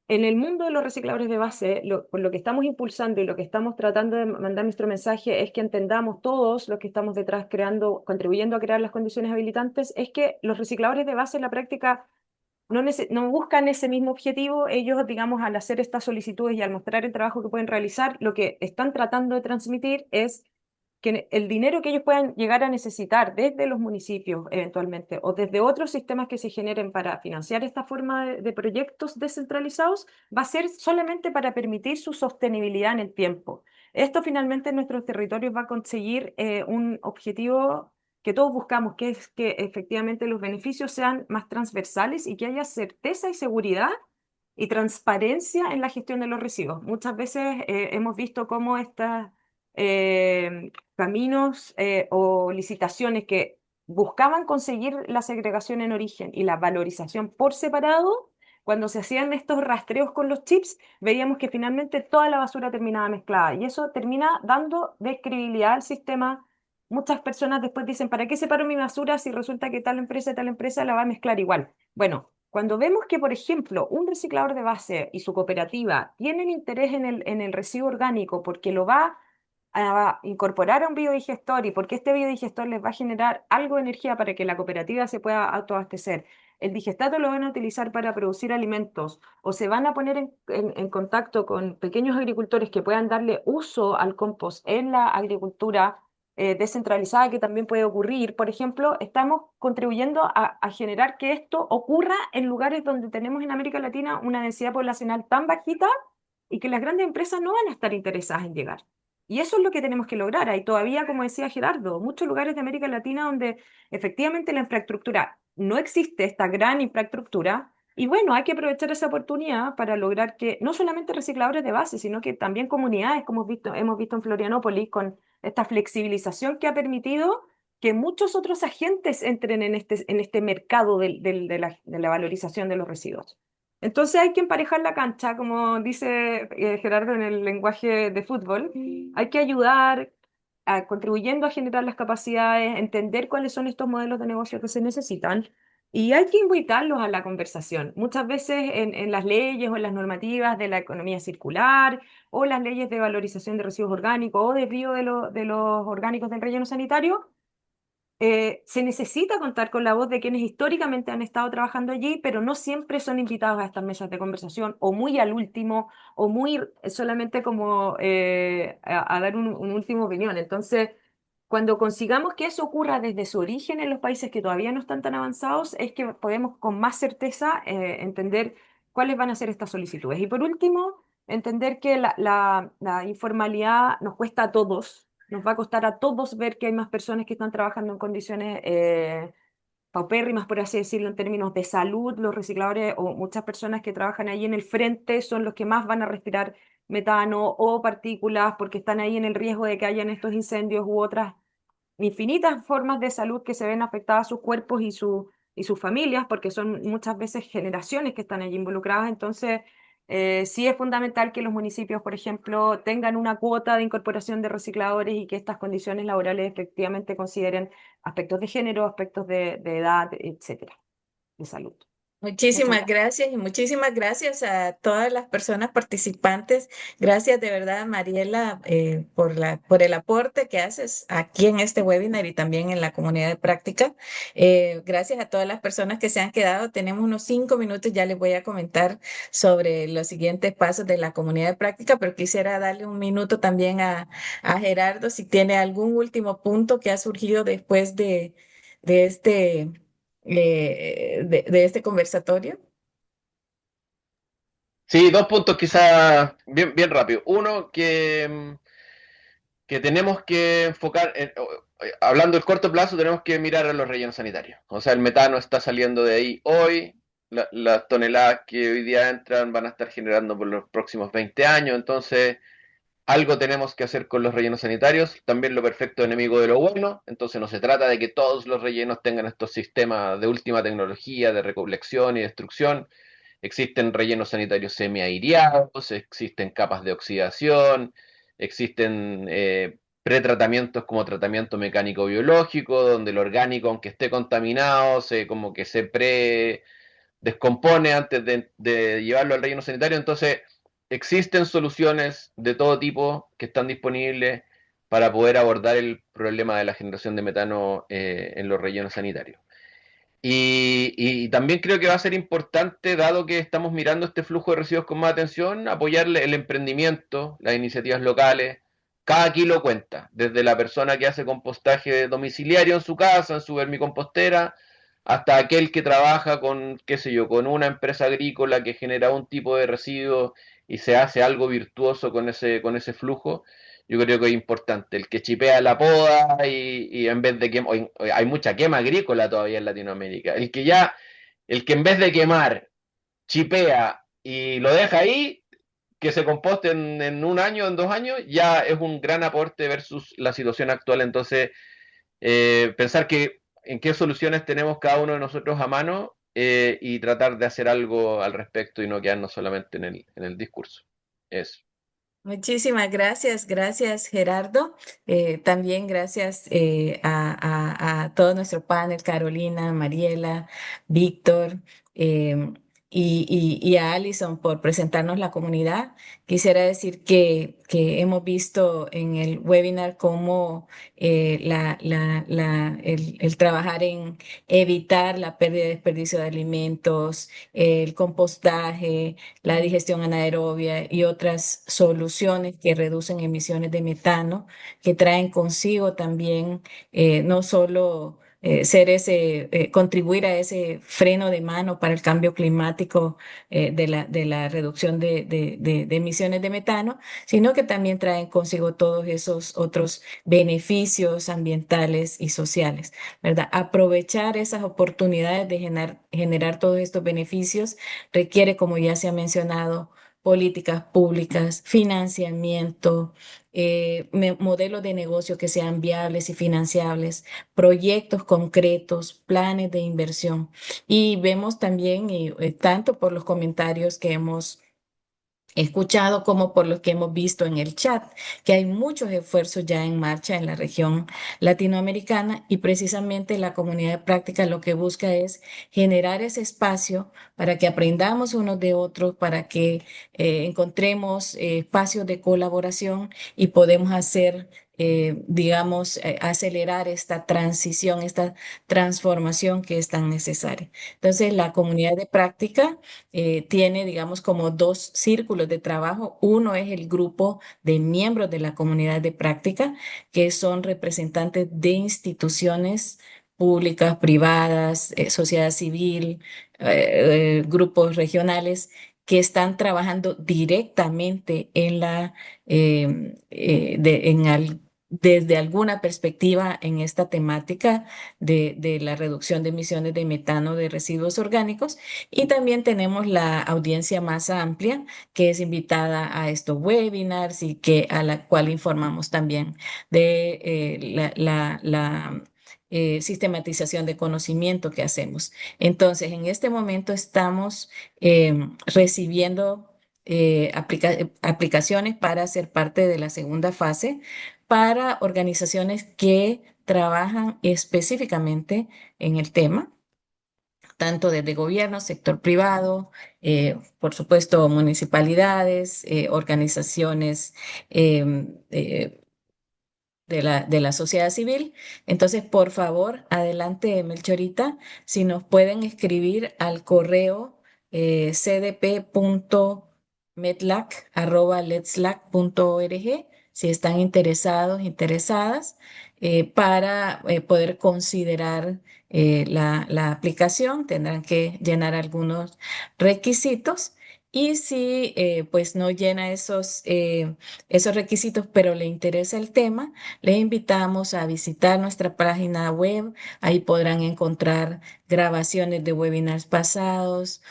En el mundo de los recicladores de base, por lo que estamos impulsando y lo que estamos tratando de mandar nuestro mensaje es que entendamos todos los que estamos detrás creando, contribuyendo a crear las condiciones habilitantes, es que los recicladores de base en la práctica no buscan ese mismo objetivo. Ellos, digamos, al hacer estas solicitudes y al mostrar el trabajo que pueden realizar, lo que están tratando de transmitir es que el dinero que ellos puedan llegar a necesitar desde los municipios eventualmente o desde otros sistemas que se generen para financiar esta forma de proyectos descentralizados va a ser solamente para permitir su sostenibilidad en el tiempo. Esto finalmente en nuestros territorios va a conseguir un objetivo que todos buscamos, que es que efectivamente los beneficios sean más transversales y que haya certeza y seguridad y transparencia en la gestión de los residuos. Muchas veces hemos visto cómo estas caminos o licitaciones que buscaban conseguir la segregación en origen y la valorización por separado, cuando se hacían estos rastreos con los chips, veíamos que finalmente toda la basura terminaba mezclada y eso termina dando descredibilidad al sistema. Muchas personas después dicen, ¿para qué separo mi basura si resulta que tal empresa la va a mezclar igual? Bueno, cuando vemos que, por ejemplo, un reciclador de base y su cooperativa tienen interés en el residuo orgánico porque lo va a incorporar a un biodigestor y porque este biodigestor les va a generar algo de energía para que la cooperativa se pueda autoabastecer. El digestato lo van a utilizar para producir alimentos o se van a poner en contacto con pequeños agricultores que puedan darle uso al compost en la agricultura descentralizada que también puede ocurrir. Por ejemplo, estamos contribuyendo a generar que esto ocurra en lugares donde tenemos en América Latina una densidad poblacional tan bajita y que las grandes empresas no van a estar interesadas en llegar. Y eso es lo que tenemos que lograr. Hay todavía, como decía Gerardo, muchos lugares de América Latina donde efectivamente la infraestructura no existe, esta gran infraestructura. Y bueno, hay que aprovechar esa oportunidad para lograr que no solamente recicladores de base, sino que también comunidades, como hemos visto en Florianópolis, con esta flexibilización que ha permitido que muchos otros agentes entren en este mercado de la valorización de los residuos. Entonces hay que emparejar la cancha, como dice Gerardo en el lenguaje de fútbol. Hay que ayudar contribuyendo a generar las capacidades, entender cuáles son estos modelos de negocio que se necesitan y hay que invitarlos a la conversación. Muchas veces en las leyes o en las normativas de la economía circular o las leyes de valorización de residuos orgánicos o desvío de los orgánicos del relleno sanitario, se necesita contar con la voz de quienes históricamente han estado trabajando allí, pero no siempre son invitados a estas mesas de conversación, o muy al último, o muy solamente como a dar una última opinión. Entonces, cuando consigamos que eso ocurra desde su origen en los países que todavía no están tan avanzados, es que podemos con más certeza entender cuáles van a ser estas solicitudes. Y por último, entender que la informalidad nos cuesta a todos, nos va a costar a todos ver que hay más personas que están trabajando en condiciones paupérrimas, por así decirlo, en términos de salud. Los recicladores o muchas personas que trabajan ahí en el frente son los que más van a respirar metano o partículas porque están ahí en el riesgo de que hayan estos incendios u otras infinitas formas de salud que se ven afectadas sus cuerpos y sus familias, porque son muchas veces generaciones que están allí involucradas. Entonces, sí es fundamental que los municipios, por ejemplo, tengan una cuota de incorporación de recicladores y que estas condiciones laborales efectivamente consideren aspectos de género, aspectos de edad, etcétera, de salud. Muchas Muchísimas gracias. gracias y muchísimas gracias a todas las personas participantes. Gracias de verdad, Mariela, por el aporte que haces aquí en este webinar y también en la comunidad de práctica. Gracias a todas las personas que se han quedado. Tenemos unos 5 minutos, ya les voy a comentar sobre los siguientes pasos de la comunidad de práctica, pero quisiera darle un minuto también a Gerardo si tiene algún último punto que ha surgido después de de este conversatorio. Sí, dos puntos quizás bien rápido. Uno, que tenemos que enfocar, hablando del corto plazo, tenemos que mirar a los rellenos sanitarios. O sea, el metano está saliendo de ahí hoy, las toneladas que hoy día entran van a estar generando por los próximos 20 años, entonces algo tenemos que hacer con los rellenos sanitarios, también lo perfecto enemigo de lo bueno, entonces no se trata de que todos los rellenos tengan estos sistemas de última tecnología de recolección y destrucción. Existen rellenos sanitarios semiaireados, existen capas de oxidación, existen pretratamientos como tratamiento mecánico biológico, donde el orgánico, aunque esté contaminado, como que se descompone antes de llevarlo al relleno sanitario. Entonces, existen soluciones de todo tipo que están disponibles para poder abordar el problema de la generación de metano en los rellenos sanitarios. Y también creo que va a ser importante, dado que estamos mirando este flujo de residuos con más atención, apoyarle el emprendimiento, las iniciativas locales. Cada kilo cuenta, desde la persona que hace compostaje domiciliario en su casa, en su vermicompostera, hasta aquel que trabaja con, qué sé yo, con una empresa agrícola que genera un tipo de residuo y se hace algo virtuoso con ese flujo. Yo creo que es importante. El que chipea la poda y en vez de quemar, hay mucha quema agrícola todavía en Latinoamérica. El que en vez de quemar, chipea y lo deja ahí, que se composte en un año, en 2 años, ya es un gran aporte versus la situación actual. Entonces, pensar que en qué soluciones tenemos cada uno de nosotros a mano y tratar de hacer algo al respecto y no quedarnos solamente en el discurso. Eso. Muchísimas gracias, gracias Gerardo. También gracias a todo nuestro panel, Carolina, Mariela, Víctor eh, y a Alison por presentarnos la comunidad. Quisiera decir que hemos visto en el webinar cómo el trabajar en evitar la pérdida y desperdicio de alimentos, el compostaje, la digestión anaerobia y otras soluciones que reducen emisiones de metano, que traen consigo también no solo contribuir a ese freno de mano para el cambio climático de la reducción de emisiones de metano, sino que también traen consigo todos esos otros beneficios ambientales y sociales, ¿verdad? Aprovechar esas oportunidades de generar todos estos beneficios requiere, como ya se ha mencionado, políticas públicas, financiamiento, modelos de negocio que sean viables y financiables, proyectos concretos, planes de inversión. Y vemos también, tanto por los comentarios que hemos escuchado como por los que hemos visto en el chat, que hay muchos esfuerzos ya en marcha en la región latinoamericana y precisamente la comunidad de práctica lo que busca es generar ese espacio para que aprendamos unos de otros, para que encontremos espacios de colaboración y podemos hacer, digamos, acelerar esta transición, esta transformación que es tan necesaria. Entonces, la comunidad de práctica tiene, digamos, como dos círculos de trabajo. Uno es el grupo de miembros de la comunidad de práctica, que son representantes de instituciones públicas, privadas, sociedad civil, grupos regionales que están trabajando directamente en desde alguna perspectiva en esta temática de la reducción de emisiones de metano de residuos orgánicos. Y también tenemos la audiencia más amplia que es invitada a estos webinars y que a la cual informamos también de sistematización de conocimiento que hacemos. Entonces, en este momento estamos recibiendo aplicaciones para ser parte de la segunda fase para organizaciones que trabajan específicamente en el tema, tanto desde gobierno, sector privado, por supuesto, municipalidades, organizaciones de la sociedad civil. Entonces, por favor, adelante, Melchorita, si nos pueden escribir al correo cdp.metlac@letslac.org si están interesados, interesadas, para poder considerar la aplicación. Tendrán que llenar algunos requisitos. Y si pues no llena esos requisitos, pero le interesa el tema, les invitamos a visitar nuestra página web. Ahí podrán encontrar grabaciones de webinars pasados,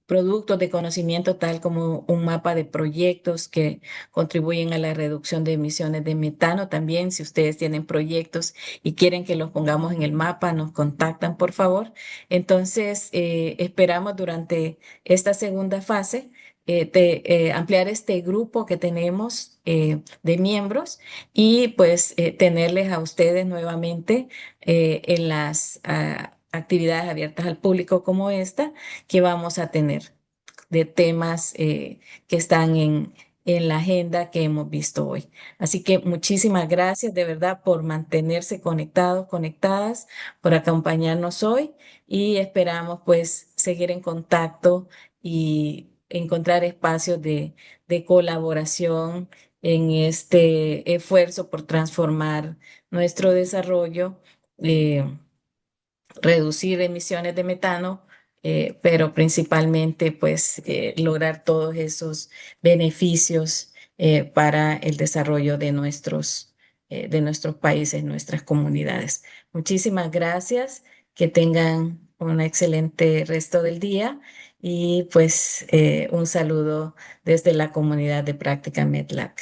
productos de conocimiento, tal como un mapa de proyectos que contribuyen a la reducción de emisiones de metano. También, si ustedes tienen proyectos y quieren que los pongamos en el mapa, nos contactan, por favor. Entonces, esperamos durante esta segunda fase ampliar este grupo que tenemos de miembros y pues tenerles a ustedes nuevamente en las actividades abiertas al público como esta que vamos a tener de temas que están en la agenda que hemos visto hoy. Así que muchísimas gracias de verdad por mantenerse conectados, conectadas, por acompañarnos hoy y esperamos pues seguir en contacto y encontrar espacios de colaboración en este esfuerzo por transformar nuestro desarrollo, reducir emisiones de metano, pero principalmente pues lograr todos esos beneficios para el desarrollo de nuestros países, nuestras comunidades. Muchísimas gracias, que tengan un excelente resto del día y pues un saludo desde la comunidad de Práctica MedLab.